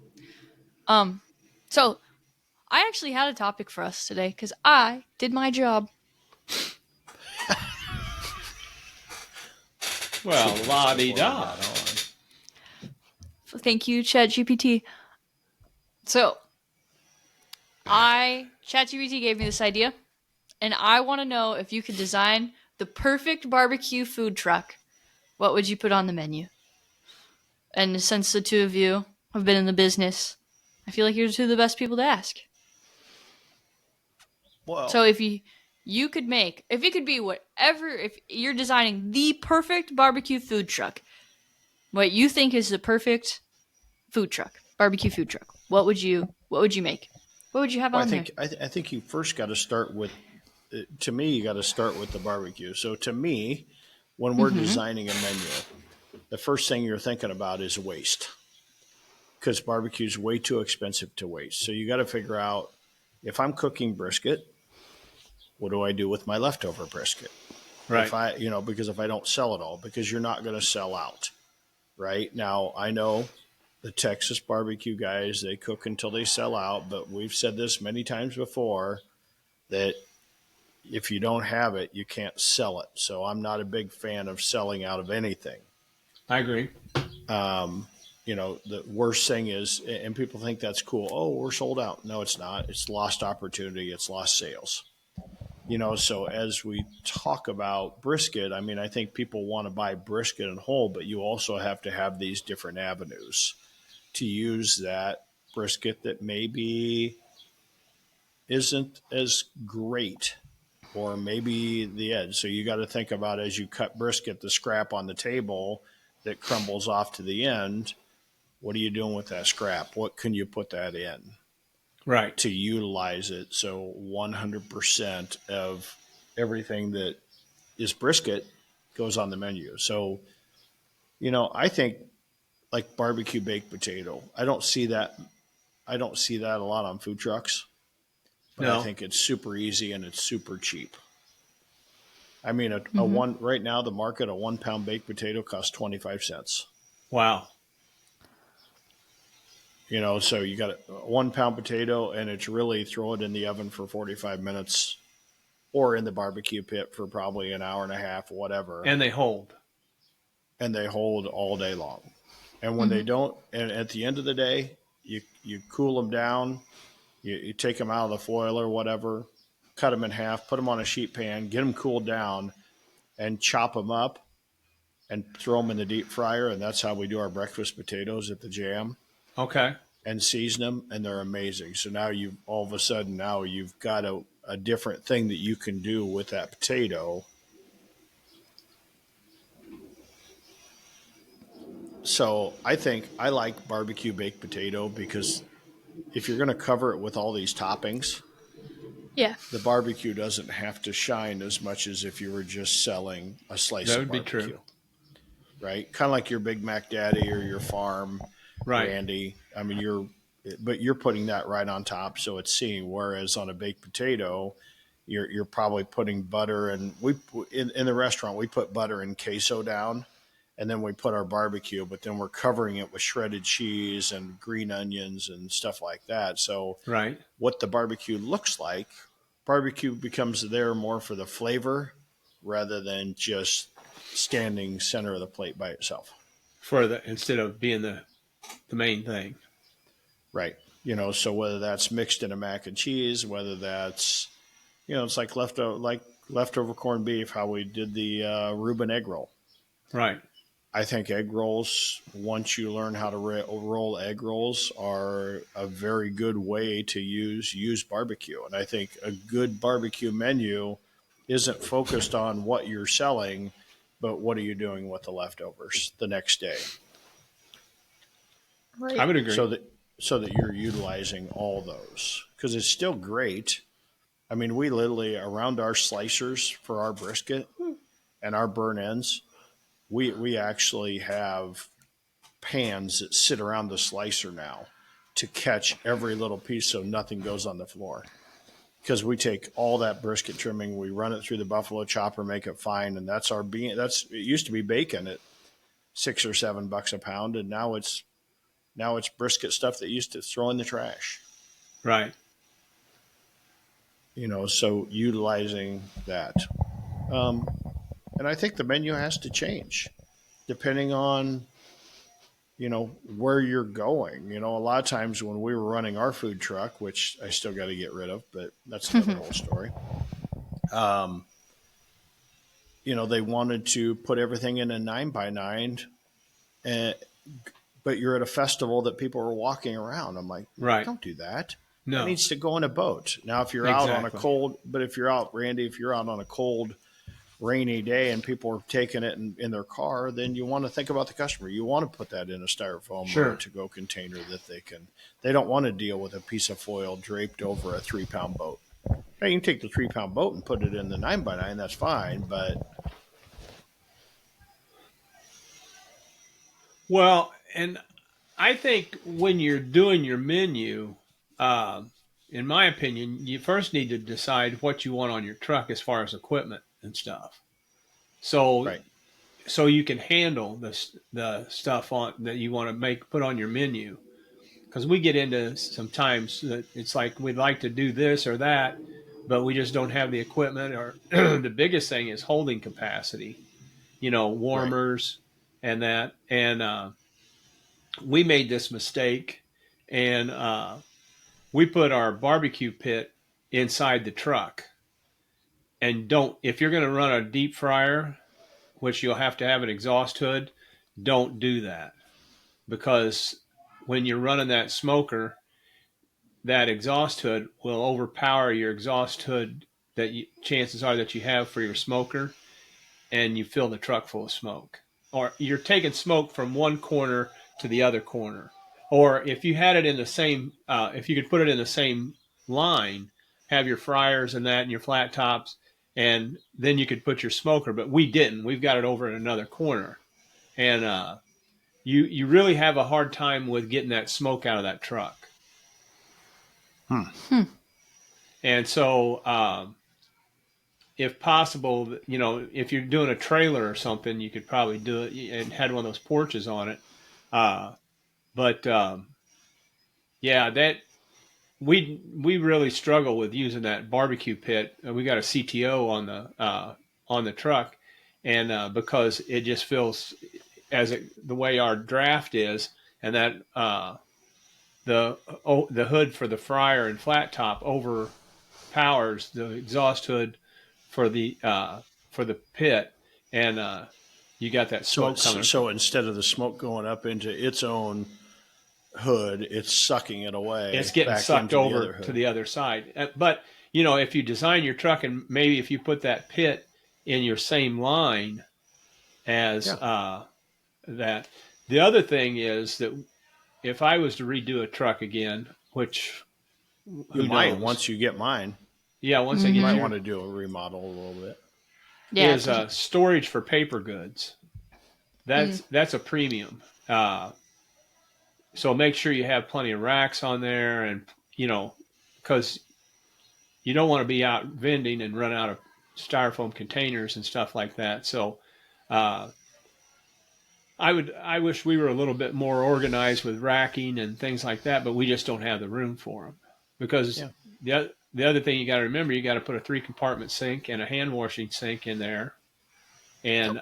so I actually had a topic for us today because I did my job. Well, la-di-da. Thank you, ChatGPT. So, ChatGPT gave me this idea, and I want to know if you could design the perfect barbecue food truck, what would you put on the menu? And since the two of you have been in the business, I feel like you're two of the best people to ask. Well, So if you could make, if it could be whatever, if you're designing the perfect barbecue food truck, what you think is the perfect food truck, barbecue food truck, what would you make? What would you have on there? I think you first got to start with. To me, you got to start with the barbecue. So to me, when we're designing a menu, the first thing you're thinking about is waste, because barbecue is way too expensive to waste. So you got to figure out, if I'm cooking brisket, what do I do with my leftover brisket? Right. Because if I don't sell it all, because you're not going to sell out, right? Now, I know the Texas barbecue guys, they cook until they sell out, but we've said this many times before that if you don't have it, you can't sell it. So I'm not a big fan of selling out of anything. I agree. The worst thing is, and people think that's cool. Oh, we're sold out. No, it's not. It's lost opportunity. It's lost sales. So as we talk about brisket, I mean, I think people want to buy brisket in whole, but you also have to have these different avenues to use that brisket that maybe isn't as great, or maybe the edge. So you got to think about, as you cut brisket, the scrap on the table that crumbles off to the end. What are you doing with that scrap? What can you put that in? Right. To utilize it. So 100% of everything that is brisket goes on the menu. So, I think like barbecue baked potato, I don't see that a lot on food trucks, but No. I think it's super easy and it's super cheap. I mean, a one right now, the market, a 1 pound baked potato costs 25 cents. Wow. So you got a 1 pound potato, and it's really throw it in the oven for 45 minutes or in the barbecue pit for probably an hour and a half, whatever. And they hold. And they hold all day long. And when they don't, and at the end of the day, you cool them down, you take them out of the foil or whatever, cut them in half, put them on a sheet pan, get them cooled down, and chop them up and throw them in the deep fryer. And that's how we do our breakfast potatoes at the Jam. Okay. And season them, and they're amazing. So now you've got a different thing that you can do with that potato. So I think I like barbecue baked potato, because if you're going to cover it with all these toppings, Yeah. the barbecue doesn't have to shine as much as if you were just selling a slice That of would be barbecue. true. Right? Kind of like your Big Mac Daddy or your Farm, Right. Randy. I mean, you're putting that right on top, so it's seeing. Whereas on a baked potato, you're probably putting butter, and in the restaurant we put butter and queso down, and then we put our barbecue, but then we're covering it with shredded cheese and green onions and stuff like that. So Right. what the barbecue looks like, barbecue becomes there more for the flavor rather than just standing center of the plate by itself. Instead of being the main thing. Right. So whether that's mixed in a mac and cheese, whether that's, it's like leftover corned beef, how we did the Reuben egg roll. Right. I think egg rolls, once you learn how to roll egg rolls, are a very good way to use barbecue. And I think a good barbecue menu isn't focused on what you're selling, but what are you doing with the leftovers the next day, I Right. would agree. so that you're utilizing all those, because it's still great. I mean, we literally, around our slicers for our brisket and our burn ends, we actually have pans that sit around the slicer now to catch every little piece so nothing goes on the floor. Because we take all that brisket trimming, we run it through the buffalo chopper, make it fine, and that's our bean. It used to be bacon at $6 or $7 a pound, and now it's brisket stuff that used to throw in the trash. Right. So utilizing that, um, and I think the menu has to change depending on where you're going. A lot of times when we were running our food truck, which I still got to get rid of, but that's another whole story. Um, they wanted to put everything in a 9x9, and but you're at a festival that people are walking around. I'm like, Right. don't do that. That No. needs to go in a boat. Now, if you're out on a Exactly. cold, but if you're out, Randy, if you're out on a cold, rainy day and people are taking it in their car, then you want to think about the customer. You want to put that in a styrofoam or a Sure. to-go container that they don't want to deal with a piece of foil draped over a 3-pound boat. Now, you can take the 3-pound boat and put it in the 9x9. That's fine, but Well, and I think when you're doing your menu, uh, in my opinion, you first need to decide what you want on your truck as far as equipment and stuff. So right, so you can handle the stuff on that you want to put on your menu. Because we get into sometimes that it's like we'd like to do this or that, but we just don't have the equipment. Or the biggest thing is holding capacity. right. Warmers and that. And we made this mistake, and we put our barbecue pit inside the truck. And don't if you're going to run a deep fryer, which you'll have to have an exhaust hood, don't do that, because when you're running that smoker, that exhaust hood will overpower your exhaust hood chances are that you have for your smoker, and you fill the truck full of smoke. Or you're taking smoke from one corner to the other corner. Or if you had it in the same, if you could put it in the same line, have your fryers and that and your flat tops, and then you could put your smoker. But we didn't. We've got it over in another corner. And you really have a hard time with getting that smoke out of that truck. Hmm. Hmm. And so, if possible, if you're doing a trailer or something, you could probably do it and had one of those porches on it. Uh, but yeah, that we really struggle with using that barbecue pit. We got a CTO on the truck, and because it just feels the way our draft is, and that the hood for the fryer and flat top overpowers the exhaust hood for the pit, and you got that So smoke it's coming. so instead of the smoke going up into its own hood, it's sucking it It's away getting back sucked into the other over to hood. the other side. But if you design your truck and maybe if you put that pit in your same line as Yeah, that, the other thing is that if I was to redo a truck again, which you who might knows? once you get mine. Yeah, once I You get might Mm-hmm. want your to do a remodel a little bit. Yeah. is storage for paper goods. Mm. That's a premium. So make sure you have plenty of racks on there, and because you don't want to be out vending and run out of styrofoam containers and stuff like that. So uh, I wish we were a little bit more organized with racking and things like that, but we just don't have the room for them. Because Yeah. the other thing you got to remember, you got to put a 3 compartment sink and a hand washing sink in there, Yep. and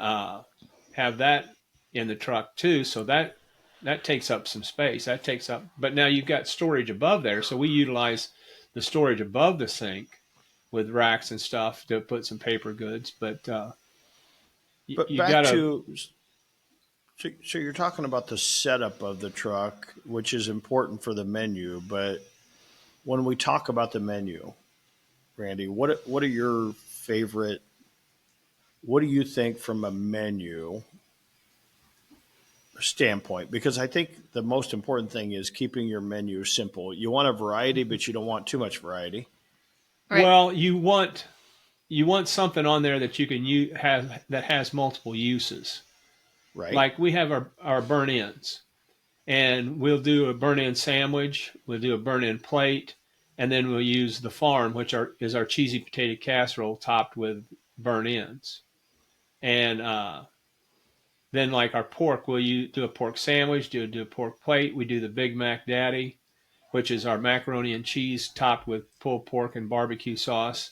have that in the truck too. So that that takes up some space. That takes up, but now you've got storage above there, so we utilize the storage above the sink with racks and stuff to put some paper goods. But But you back gotta, to so you're talking about the setup of the truck, which is important for the menu. But when we talk about the menu, Randy, what are your favorite? What do you think from a menu standpoint? Because I think the most important thing is keeping your menu simple. You want a variety, but you don't want too much variety, Right. well, you want something on there that you can have that has multiple uses. right? Like we have our burn ins, and we'll do a burn in sandwich, we'll do a burn in plate, and then we'll use the farm, which is our cheesy potato casserole topped with burn ins. And then, like our pork, we'll do a pork sandwich, do a pork plate. We do the Big Mac Daddy, which is our macaroni and cheese topped with pulled pork and barbecue sauce.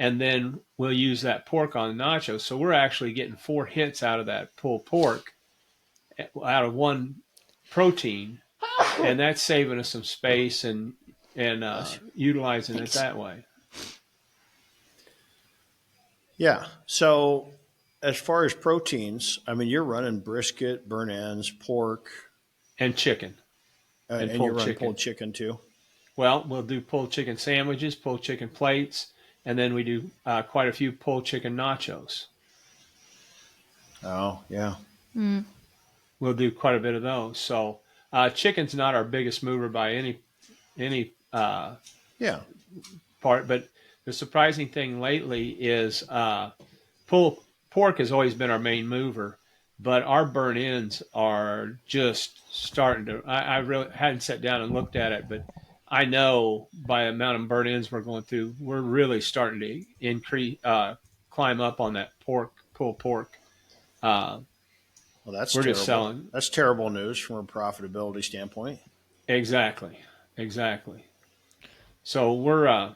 And then we'll use that pork on nachos. So we're actually getting 4 hits out of that pulled pork, out of one protein, and that's saving us some space and Bless you. utilizing it Thanks. that way. Yeah. So as far as proteins, I mean, you're running brisket, burn ends, pork, And chicken and and you pulled run chicken. pulled chicken too. Well, we'll do pulled chicken sandwiches, pulled chicken plates, and then we do quite a few pulled chicken nachos. Oh, yeah. Mm. We'll do quite a bit of those. So chicken's not our biggest mover by any Yeah. part, but the surprising thing lately is pulled pork has always been our main mover, but our burn ins are just starting to. I really hadn't sat down and looked at it, but I know by the amount of burn ins we're going through, we're really starting to climb up on that pulled pork. Uh, Well, that's we're just terrible. selling. That's terrible news from a profitability standpoint. Exactly, exactly. So we're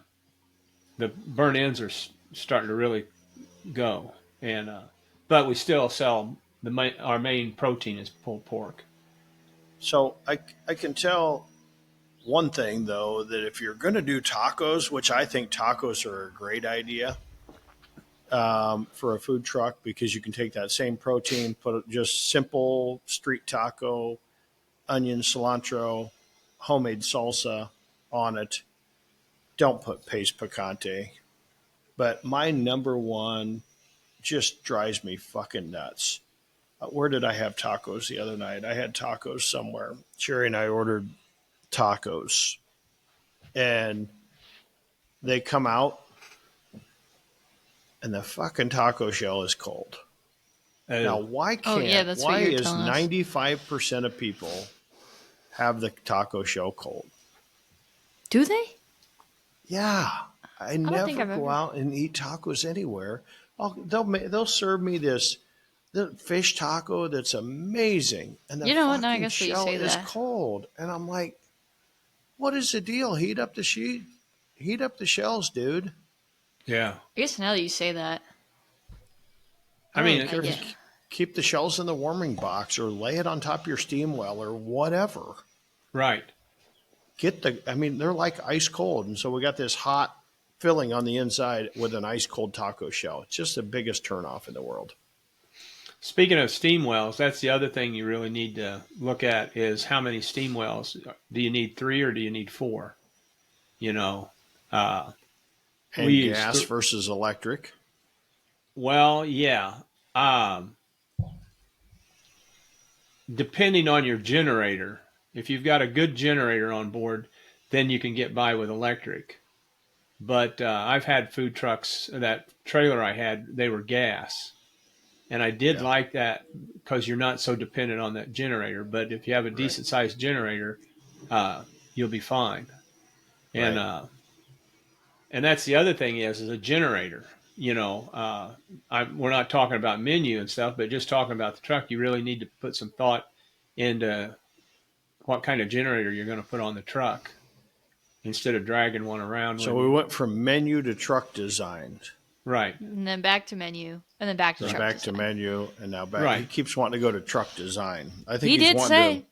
the burn ins are starting to really go, and but we still sell our main protein is pulled pork. So I can tell one thing though, that if you're going to do tacos, which I think tacos are a great idea for a food truck, because you can take that same protein, put just simple street taco, onion, cilantro, homemade salsa on it. Don't put paste picante. But my number one just drives me fucking nuts. Where did I have tacos the other night? I had tacos somewhere. Sherry and I ordered tacos, and they come out, and the fucking taco shell is cold. Now, Uh, Oh yeah, that's what why you're is telling us. 95% of people have the taco shell cold? Do they? Yeah, I I don't think never I've go ever. out and eat tacos anywhere. They'll serve me this the fish taco that's amazing, and the You know what? Now I fucking guess that you shell say is that. cold, and I'm like, what is the deal? Heat up the shells, dude. yeah, I guess now that you say that, I I don't mean, care. yeah. Keep the shells in the warming box or lay it on top of your steam well or whatever. right. I mean, they're like ice cold. And so we got this hot filling on the inside with an ice cold taco shell. It's just the biggest turnoff in the world. Speaking of steam wells, that's the other thing you really need to look at is how many steam wells. Do you need 3 or do you need 4? You know, uh, we And use gas versus electric. well, yeah. Um, Depending on your generator, if you've got a good generator on board, then you can get by with electric. But I've had food trucks. That trailer I had, they were gas, and I did Yeah, like that because you're not so dependent on that generator. But if you have a right, decent sized generator, you'll be fine. And right. uh, and that's the other thing is a generator. We're not talking about menu and stuff, but just talking about the truck. You really need to put some thought into what kind of generator you're going to put on the truck instead of dragging one around So we when went from menu to truck design, right, And then back to menu, and then back to then truck back to design. menu, and now back. He right. keeps wanting to go to truck design. I think He he's did wanting to. say.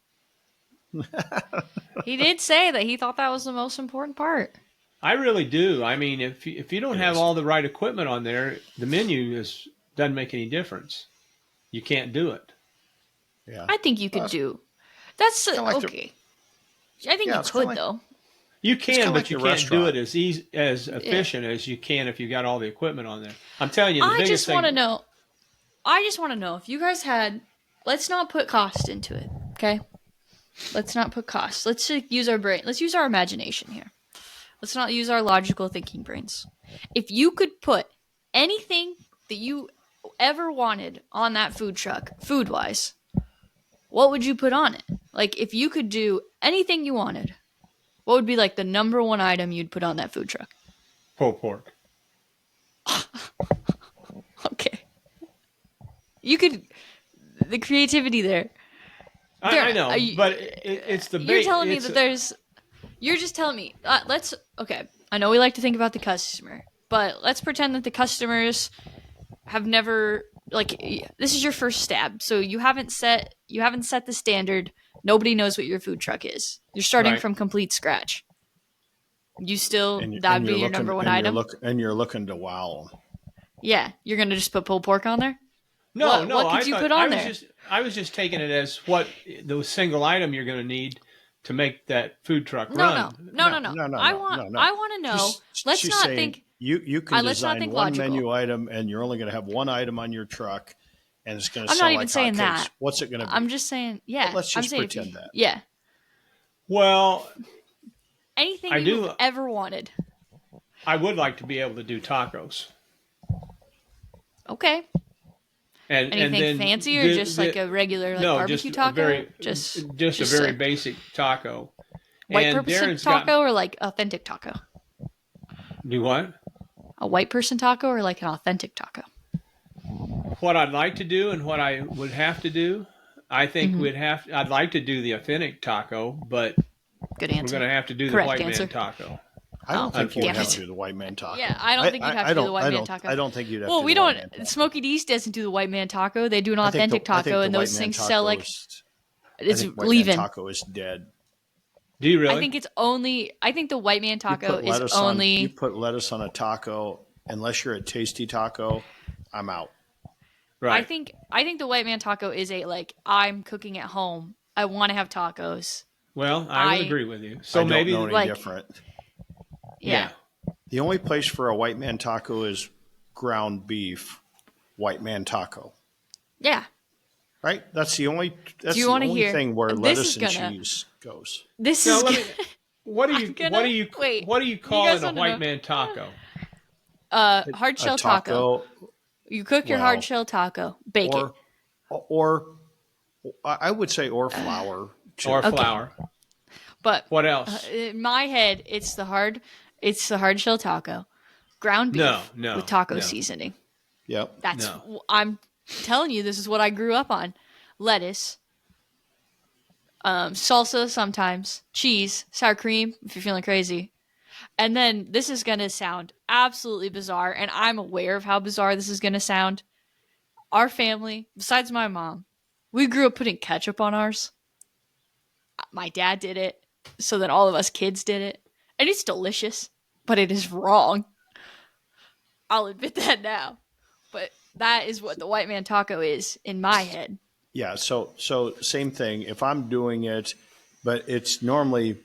He did say that he thought that was the most important part. I really do. I mean, if you don't It have is. all the right equipment on there, the menu doesn't make any difference. You can't do it. Yeah. I think you could It's do. That's kind of like the okay. I think yeah. you It's kind of could like though. You it's kind can, of like but you the can't do it restaurant. as easy, as Yeah. efficient as you can if you got all the equipment on there. I'm telling you, the I biggest just want to thing. know. I just want to know if you guys had. Let's not put cost into it. Okay. Let's not put cost. Let's just use our brain. Let's use our imagination here. Let's not use our logical thinking brains. If you could put anything that you ever wanted on that food truck, food wise, what would you put on it? Like, if you could do anything you wanted, what would be like the number one item you'd put on that food truck? Pulled pork. Okay. You could, the creativity there. I There, know, but it's the you're telling me it's that there's, you're just telling me, okay, I know we like to think about the customer, but let's pretend that the customers have never, like, this is your first stab, so you haven't set the standard. Nobody knows what your food truck is. You're starting right. from complete scratch. You still, and that'd be your number one item? you're looking to wow 'em. Yeah, you're gonna just put pulled pork on there? No, What no. could I you thought put on there? I was just taking it as what the single item you're going to need to make that food truck No, no, run. no, no, no. I want, No, no. I want to know. Let's She's not saying think. you can Let's not design think one logical. menu item and you're only going to have one item on your truck and it's going to I'm not sell even like saying hotcakes. that. What's it going to I'm be? just saying, But yeah. let's I'm just saying, if you, pretend that. yeah, Well, anything I you've do. ever wanted. I would like to be able to do tacos, Okay. and Anything then fancy or just like a regular like no, barbecue taco? Just just a just very a basic taco. white And person Darren's got taco or like authentic taco? do what? A white person taco or like an authentic taco? What I'd like to do and what I would have to do. I think Mm-hmm. we'd have. I'd like to do the authentic taco, but Good we're going answer. to have to do the Correct white answer. man taco. I Oh, don't think you would damn have to it. do the white man taco. Yeah, I don't think you'd have to do the white man taco. I don't think you'd have Well, to do we the white don't. man taco. Smoky D's doesn't do the white man taco. They do an I think authentic I think taco, the and white those man things taco sell like is, I it's think white man leaving. taco is dead. Do you really? I think it's only. I think the white man You taco put is lettuce on you only. put lettuce on a taco, unless you're a tasty taco, I'm out. right. I think the white man taco is a like I'm cooking at home. I want to have tacos. Well, I would I agree with you. I So don't know maybe, any like different. yeah. The only place for a white man taco is ground beef white man taco. Yeah. Right? That's the only wanna hear- thing where this lettuce is and gonna- cheese goes. This now is let gonna, me. What do you I'm gonna- what do you wait, what do you guys call it a wanna white know? man taco? hard A shell taco. taco You cook your well, hard shell taco, bake it. or I would say or flour too. Or Okay. flour? But What else? in my head, it's the hard shell taco, ground beef No, with taco no. seasoning. Yep. That's No. I'm telling you, this is what I grew up on: lettuce, salsa, sometimes cheese, sour cream if you're feeling crazy. And then this is gonna sound absolutely bizarre, and I'm aware of how bizarre this is gonna sound. Our family, besides my mom, we grew up putting ketchup on ours. My dad did it, so then all of us kids did it, and it's delicious, but it is wrong. I'll admit that now. But that is what the white man taco is in my head. Yeah. So same thing. If I'm doing it, but it's normally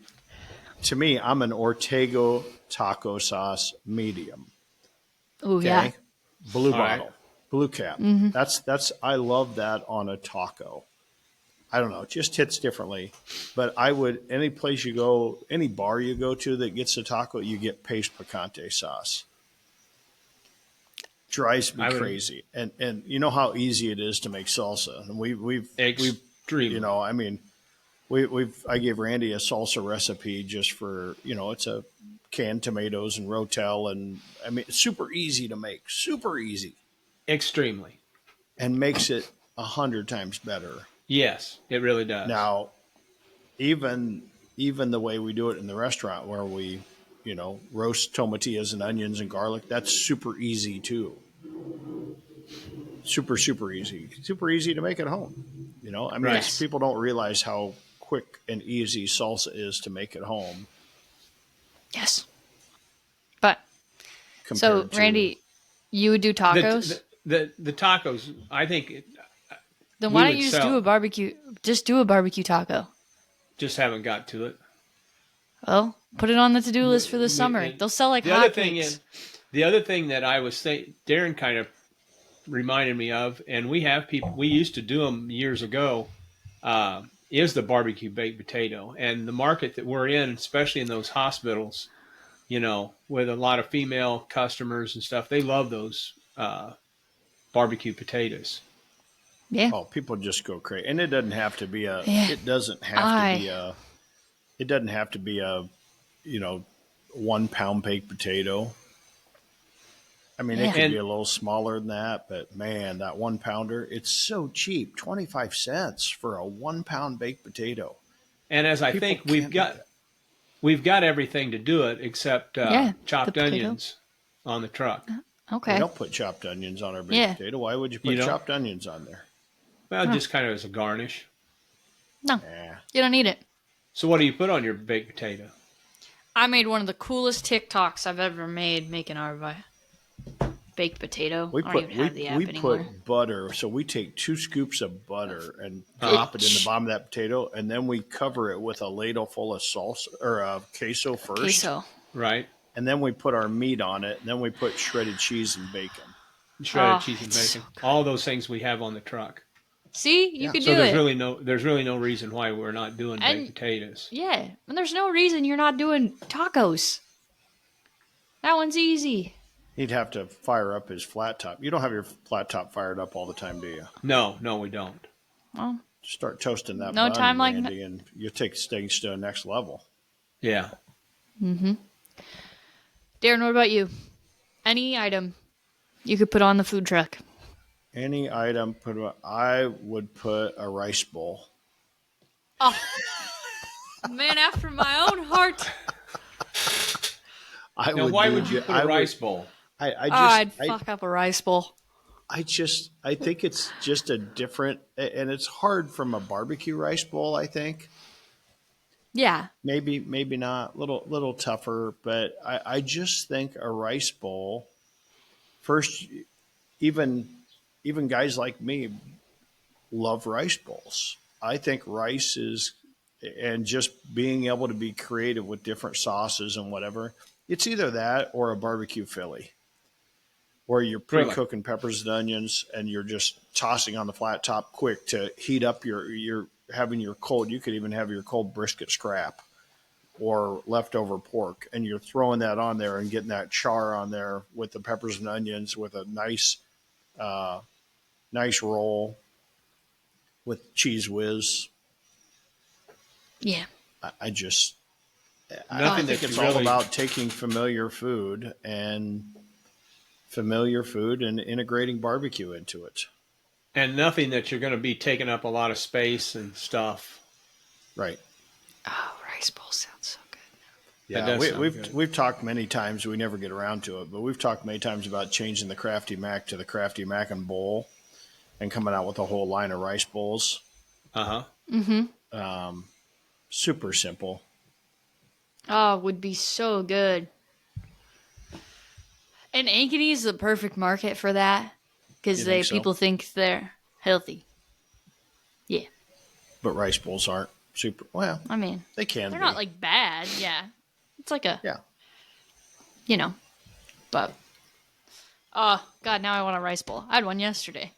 to me, I'm an Ortego taco sauce medium. Oh Okay. yeah. Blue All right. bottle, blue cap. That's I love that on a taco. I don't know, it just hits differently. But I would any place you go, any bar you go to that gets a taco, you get paste picante sauce. Drives me I would- crazy. And you know how easy it is to make salsa. And we've Extremely. you know, I mean, I gave Randy a salsa recipe just for, it's a canned tomatoes and rotel, and I mean it's super easy to make, super easy, Extremely. and makes it 100 times better. Yes, it really does. Now, even the way we do it in the restaurant, where we, roast tomatillas and onions and garlic, that's super easy too. Super easy to make at home. I mean, Right. people don't realize how quick and easy salsa is to make at home Yes. But so compared to Randy, you would do tacos? The tacos, I think Then we why don't would you just do sell. a barbecue? Just do a barbecue taco. Just haven't got to it. Well, put it on the to-do list for the summer. And They'll sell like the other thing hotcakes. is, the other thing that I was saying, Darren kind of reminded me of, and we have people. We used to do them years ago. Is the barbecue baked potato, and the market that we're in, especially in those hospitals, with a lot of female customers and stuff, they love those barbecue potatoes. Yeah. oh, people just go crazy. And it doesn't have to be a Yeah. it doesn't have to I be a it doesn't have to be a, you know, 1 pound baked potato. I mean, it yeah. could be And a little smaller than that, but man, that 1 pounder, it's so cheap. 25 cents for a 1 pound baked potato. and as I People think can't beat that. we've got everything to do it except Yeah. The chopped potato. onions on the truck. We Okay. don't put chopped onions on our baked Yeah. potato. Why would you You put know, chopped onions on there? well, Huh. just kind of as a garnish. No, Yeah. you don't need it. So, what do you put on your baked potato? I made one of the coolest TikToks I've ever made making our baked potato. We I don't put even have the app we anymore. put butter. So we take 2 scoops of butter and Uh, drop it in the bottom of that potato, and then we cover it with a ladle full of salsa or queso first, Queso. right, and then we put our meat on it, and then we put shredded cheese and bacon. shredded Oh, cheese and it's so bacon, good. all those things we have on the truck. See, you Yeah. could So do it. there's really no reason why we're not doing baked And potatoes. yeah, and there's no reason you're not doing tacos. That one's easy. He'd have to fire up his flat top. You don't have your flat top fired up all the time, do you? No, we don't. Well, Start toasting that no time bun, like Randy, and you take things to the next level. Yeah, Darren. What about you? Any item you could put on the food truck? Any item I would put a rice bowl. Oh, man, after my own heart. I now would why do would you ju- put a rice bowl? I'd fuck up a rice bowl. I think it's just a different, and it's hard from a barbecue rice bowl. I think Yeah. maybe not, little tougher, but I just think a rice bowl first. Even guys like me love rice bowls. I think rice is, and just being able to be creative with different sauces and whatever. It's either that or a barbecue Philly, where you're Really? pre-cooking peppers and onions and you're just tossing on the flat top quick to heat up your having your cold. You could even have your cold brisket scrap or leftover pork, and you're throwing that on there and getting that char on there with the peppers and onions with a nice roll with cheese whiz. Yeah. I just I Nothing think that's it's all really about taking familiar food and integrating barbecue into it. and nothing that you're going to be taking up a lot of space and stuff. Right. Oh, rice bowl sounds so good. That Yeah, does sound good. we've talked many times. We never get around to it, but we've talked many times about changing the Crafty Mac to the Crafty Mac and Bowl, and coming out with a whole line of rice bowls. Uh Super simple. Oh, would be so good. And Ankeny is the perfect market for that because You think so? people think they're healthy. Yeah, But rice bowls aren't super. Well, I mean they can they're be. not like bad. Yeah, it's like a Yeah. But oh god, now I want a rice bowl. I had one yesterday.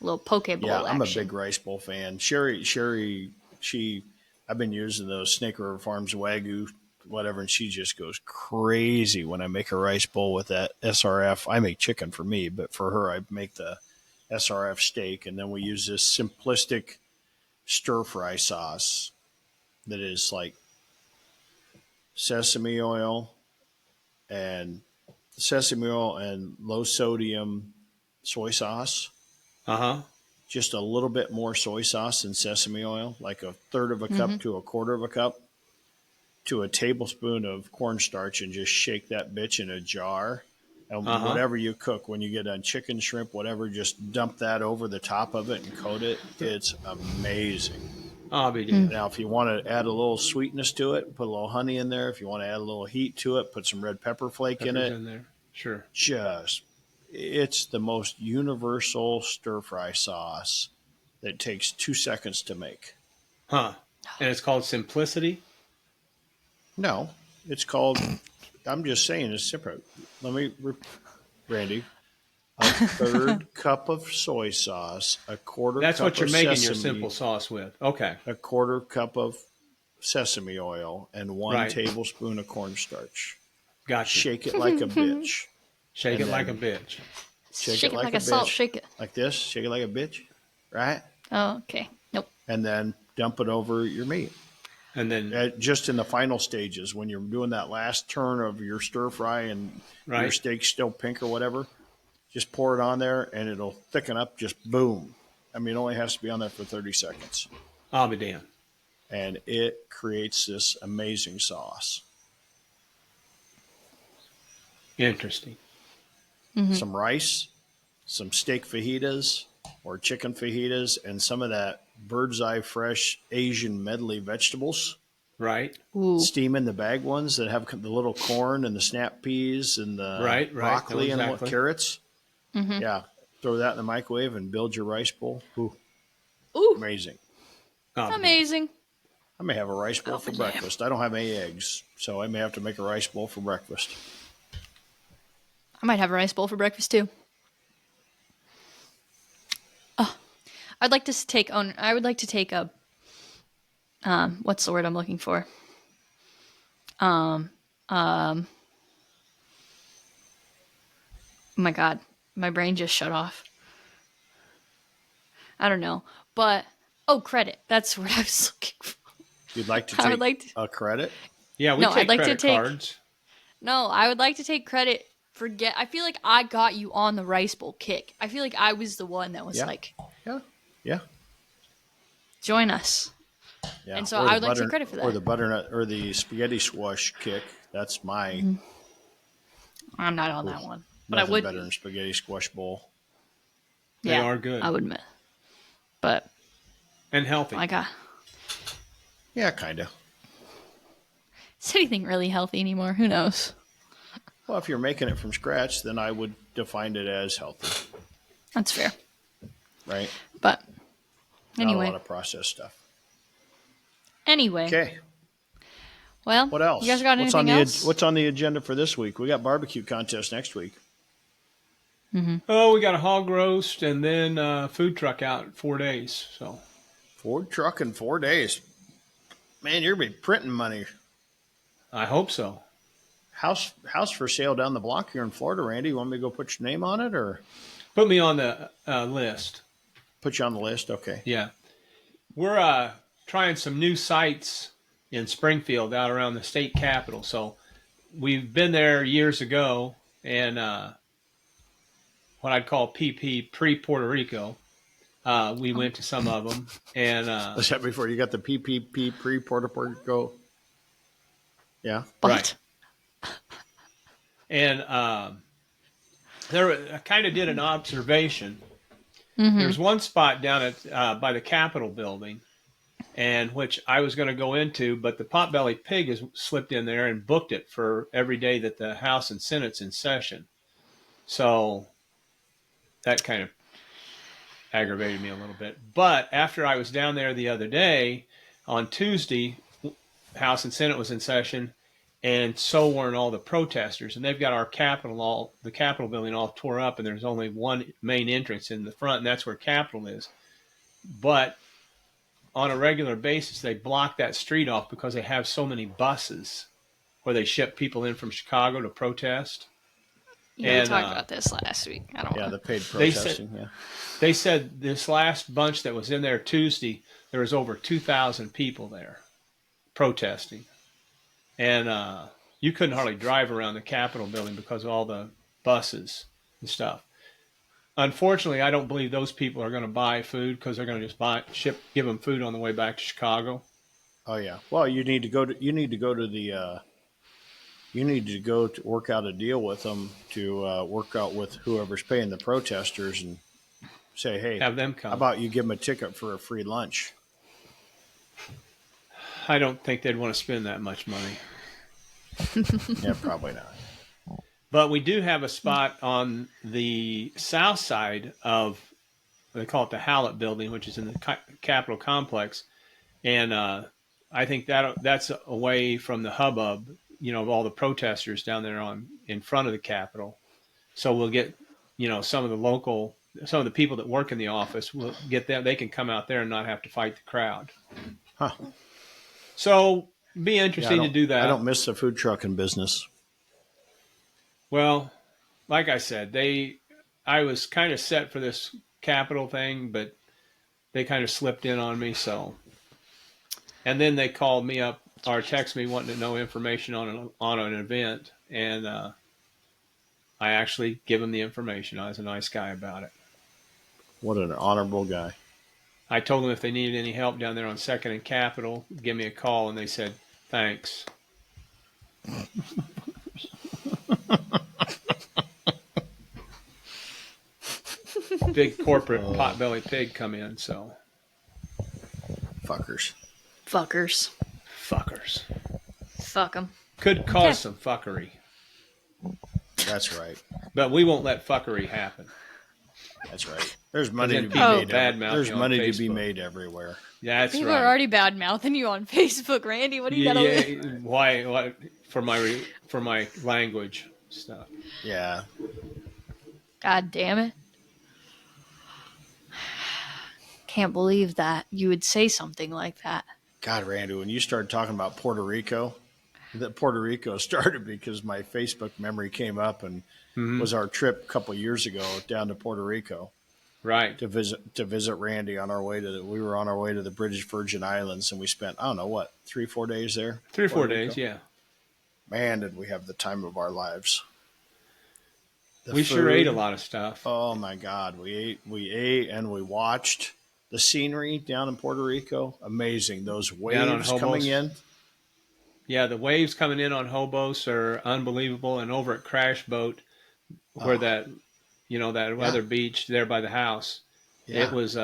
A little poke bowl. Yeah, I'm action. a big rice bowl fan. Sherry, I've been using those Snake River Farms Wagyu, whatever, and she just goes crazy when I make a rice bowl with that SRF. I make chicken for me, but for her, I make the SRF steak, and then we use this simplistic stir fry sauce that is like sesame oil and low sodium soy sauce. huh. Just a little bit more soy sauce than sesame oil, like a third of a cup to a quarter of a cup to a tablespoon of cornstarch, and just shake that bitch in a jar. And whatever you cook, when you get done, chicken, shrimp, whatever, just dump that over the top of it and coat it. It's amazing. I'll be damned. Now, if you want to add a little sweetness to it, put a little honey in there. If you want to add a little heat to it, put some red pepper flake in Peppers it. in there. Sure. It's the most universal stir fry sauce that takes 2 seconds to make. Huh. And it's called Simplicity? No, it's called, I'm just saying it's separate. Randy, a third cup of soy sauce, a quarter That's cup what you're of making your sesame, simple sauce with. Okay. a quarter cup of sesame oil, and 1 Right. tablespoon of cornstarch. Gotcha. Shake it like a bitch. Shake and it like a then- bitch. Shake Shake it it like like a a salt bitch. shaker. Like this. Shake it like a bitch. Right? Oh, okay. Nope. And then dump it over your meat. And then, Just in the final stages, when you're doing that last turn of your stir fry and your right. steak's still pink or whatever, just pour it on there and it'll thicken up. Just boom. I mean, it only has to be on there for 30 seconds. I'll be damned. And it creates this amazing sauce. Interesting. Some rice, some steak fajitas or chicken fajitas, and some of that bird's eye fresh Asian medley vegetables. Right. Ooh. Steam in the bag ones that have the little corn and the snap peas and the Right. broccoli No, and exactly. carrots. Yeah. Throw that in the microwave and build your rice bowl. Ooh, Ooh. amazing. I'll be damned. Amazing. I may have a rice bowl Oh, for damn. breakfast. I don't have any eggs, so I may have to make a rice bowl for breakfast. I might have a rice bowl for breakfast too. Oh, I'd like to take on. I would like to take a. What's the word I'm looking for? Oh my God, my brain just shut off. I don't know, but credit. That's what I was looking for. You'd like to I take would like to- a credit? Yeah, we No, take I'd like to credit take- cards. No, I would like to take credit. I feel like I got you on the rice bowl kick. I feel like I was the one that was Yeah. like, Yeah. join us. Yeah. And so Or the I would like to take credit for that. Or the butternut or the spaghetti squash kick. That's my I'm not on that one, but I nothing would. better than spaghetti squash bowl. They are good. I would admit. But And healthy. my God, Yeah, kind of. is anything really healthy anymore? Who knows? Well, if you're making it from scratch, then I would define it as healthy, That's fair. right? But Not a anyway, lot of processed stuff. anyway. Okay. Well, What else? You guys got what's anything on else? What's on the agenda for this week? We got barbecue contest next week. Oh, we got a hog roast and then food truck out in 4 days. So Ford truck in 4 days. Man, you're be printing money. I hope so. House for sale down the block here in Florida, Randy. You want me to go put your name on it or Put me on the list. put you on the list? Okay. Yeah. We're trying some new sites in Springfield out around the state capitol. So we've been there years ago and what I'd call PP, pre-Puerto Rico. We went to some of them. And Was that before you got the PPP pre-Puerto Rico? Yeah. But right. And I kind of did an observation. There's one spot down at by the Capitol building, and which I was going to go into, but the Potbelly Pig has slipped in there and booked it for every day that the House and Senate's in session. So that kind of aggravated me a little bit. But after I was down there the other day, on Tuesday, House and Senate was in session, and so weren't all the protesters. And they've got our the Capitol building all tore up, and there's only one main entrance in the front, and that's where Capitol is. But on a regular basis, they block that street off because they have so many buses where they ship people in from Chicago to protest. yeah, we And, talked about this last week. I don't Yeah, know. the paid They protesting. Yeah. They said this last bunch that was in there Tuesday, there was over 2,000 people there protesting. And you couldn't hardly drive around the Capitol building because of all the buses and stuff. Unfortunately, I don't believe those people are going to buy food because they're going to just give them food on the way back to Chicago. Oh yeah. Well, you need to go to work out a deal with them to work out with whoever's paying the protesters and say, hey, Have them how come. about you give them a ticket for a free lunch? I don't think they'd want to spend that much money. Yeah, probably not. But we do have a spot on the south side of, they call it the Hallett Building, which is in the Capitol complex, and I think that's away from the hubbub, of all the protesters down there in front of the Capitol. So we'll get, some of the people that work in the office will get them. They can come out there and not have to fight the crowd. Huh. So be interesting to do that. I don't miss the food trucking business. Well, like I said, I was kind of set for this Capitol thing, but they kind of slipped in on me. So, and then they called me up or text me wanting to know information on an event, and I actually give them the information. I was a nice guy about it. What an honorable guy. I told them if they needed any help down there on 2nd and Capitol, give me a call, and they said thanks. Big corporate potbelly pig come in, so Fuckers. Fuck them. Could cause some fuckery. That's right. But we won't let fuckery happen. That's right. There's money to be people made. There's money to be made everywhere. Yeah, that's People right. are already bad mouthing you on Facebook, Randy. What do you got to Yeah, why? For my language stuff. Yeah. God damn it. Can't believe that you would say something like that. God, Randy, when you started talking about Puerto Rico, that Puerto Rico started because my Facebook memory came up and was our trip a couple of years ago down to Puerto Rico. Right. To visit Randy on our way we were on our way to the British Virgin Islands, and we spent, I don't know, what, 3-4 days there? 3 or 4 days, yeah. Man, did we have the time of our lives. We sure ate a lot of stuff. Oh my God. We ate and we watched the scenery down in Puerto Rico. Amazing. Those waves coming in. Yeah, the waves coming in on Hobos are unbelievable. And over at Crash Boat, where that other beach there by the house, it was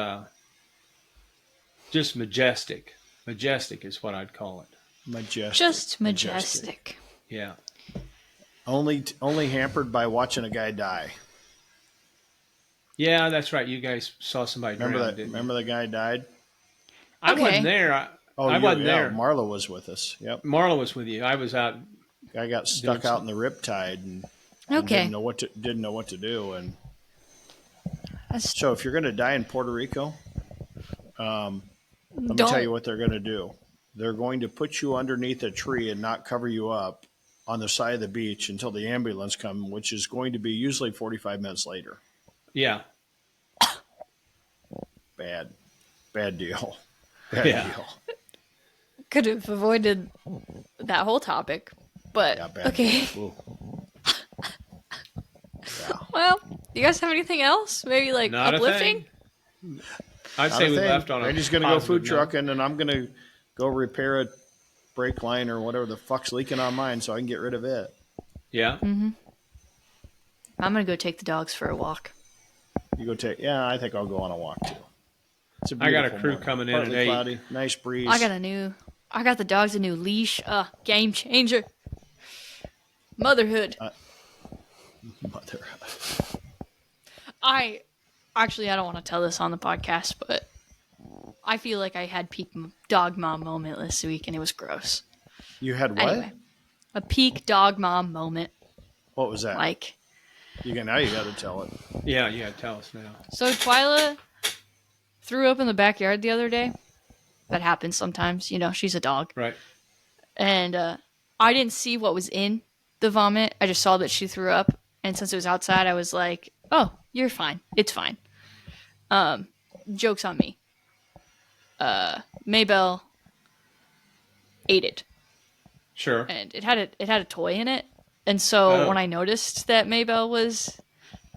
just majestic. Majestic is what I'd call it. Majestic. Just majestic. Yeah. Only hampered by watching a guy die. Yeah, that's right. You guys saw somebody drown, didn't you? Remember the guy died? I wasn't there. I wasn't there. Marla was with us. Yep. Marla was with you. I was out. Guy got stuck out in the riptide and didn't know what to do. And so if you're going to die in Puerto Rico, let me tell you what they're going to do. They're going to put you underneath a tree and not cover you up on the side of the beach until the ambulance comes, which is going to be usually 45 minutes later. Yeah. Bad deal. Bad deal. Could have avoided that whole topic, but okay. Well, you guys have anything else? Maybe like Not uplifting? I'd say we left on a Randy's going to go food trucking, and I'm going to go repair a brake line or whatever the fuck's leaking on mine so I can get rid of it. Yeah. Mm-hmm. I'm going to go take the dogs for a walk. You go take... Yeah, I think I'll go on a walk, too. It's a I got a crew morning. coming in Partly at 8. Cloudy, nice breeze. I got the dogs a new leash. Game changer. Motherhood. Motherhood. I don't want to tell this on the podcast, but I feel like I had peak dog mom moment this week, and it was gross. You had what? Anyway, a peak dog mom moment. What was that? Like, now you got to tell it. Yeah, you got to tell us now. So Twyla threw up in the backyard the other day. That happens sometimes. She's a dog. Right. And I didn't see what was in the vomit. I just saw that she threw up. And since it was outside, I was like, oh, you're fine. It's fine. Joke's on me. Maybelle ate it. Sure. And it had a toy in it. And so when I noticed that Maybelle was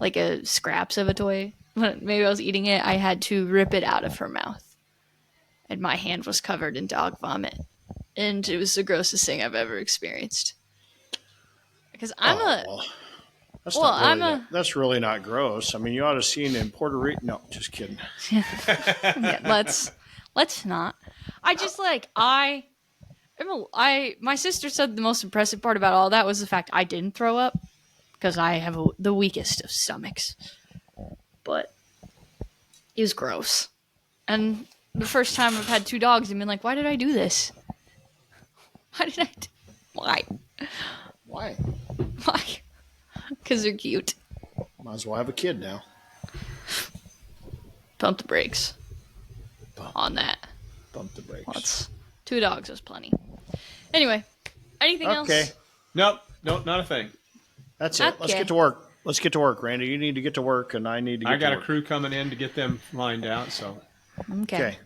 like a scraps of a toy, when Maybelle was eating it, I had to rip it out of her mouth. And my hand was covered in dog vomit. And it was the grossest thing I've ever experienced. Because that's really not gross. I mean, you ought to have seen in Puerto Rico. No, just kidding. Yeah, let's not. I just My sister said the most impressive part about all that was the fact I didn't throw up because I have the weakest of stomachs. But it was gross. And the first time I've had 2 dogs, I've been like, why did I do this? Why? Why? Why? Because they're cute. Might as well have a kid now. Pump the brakes on that. Bump the brakes. Well, 2 dogs is plenty. Anyway, anything else? Okay. Nope, not a thing. That's it. Let's Okay. get to work. Let's get to work, Randy. You need to get to work, and I need to get to work. I got a crew coming in to get them lined out, so. Okay.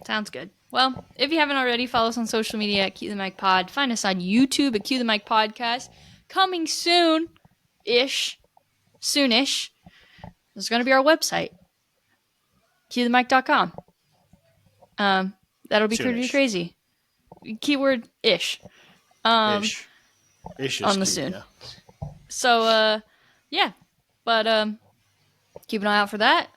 Sounds good. Well, if you haven't already, follow us on social media at Cue the Mic Pod. Find us on YouTube at Cue the Mic Podcast. Coming soon-ish. Soonish. There's going to be our website. CueTheMic.com. That'll be pretty Soonish. crazy. Keyword ish. Ish. Ish is on the cute, soon. yeah. So, yeah. But keep an eye out for that.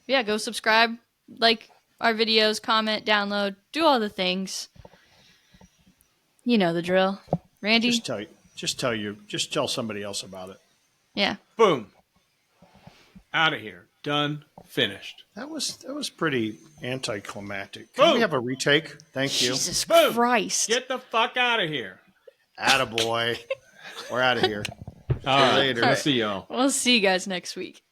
Yeah, go subscribe, like our videos, comment, download, do all the things. You know the drill. Randy? Just tell somebody else about it. Yeah. Boom. Out of here. Done. Finished. That was pretty anticlimactic. Can Boom. we have a retake? Thank you. Jesus Boom. Christ. Get the fuck out of here. Attaboy. We're out of here. All right. later. We'll see y'all. We'll see you guys next week.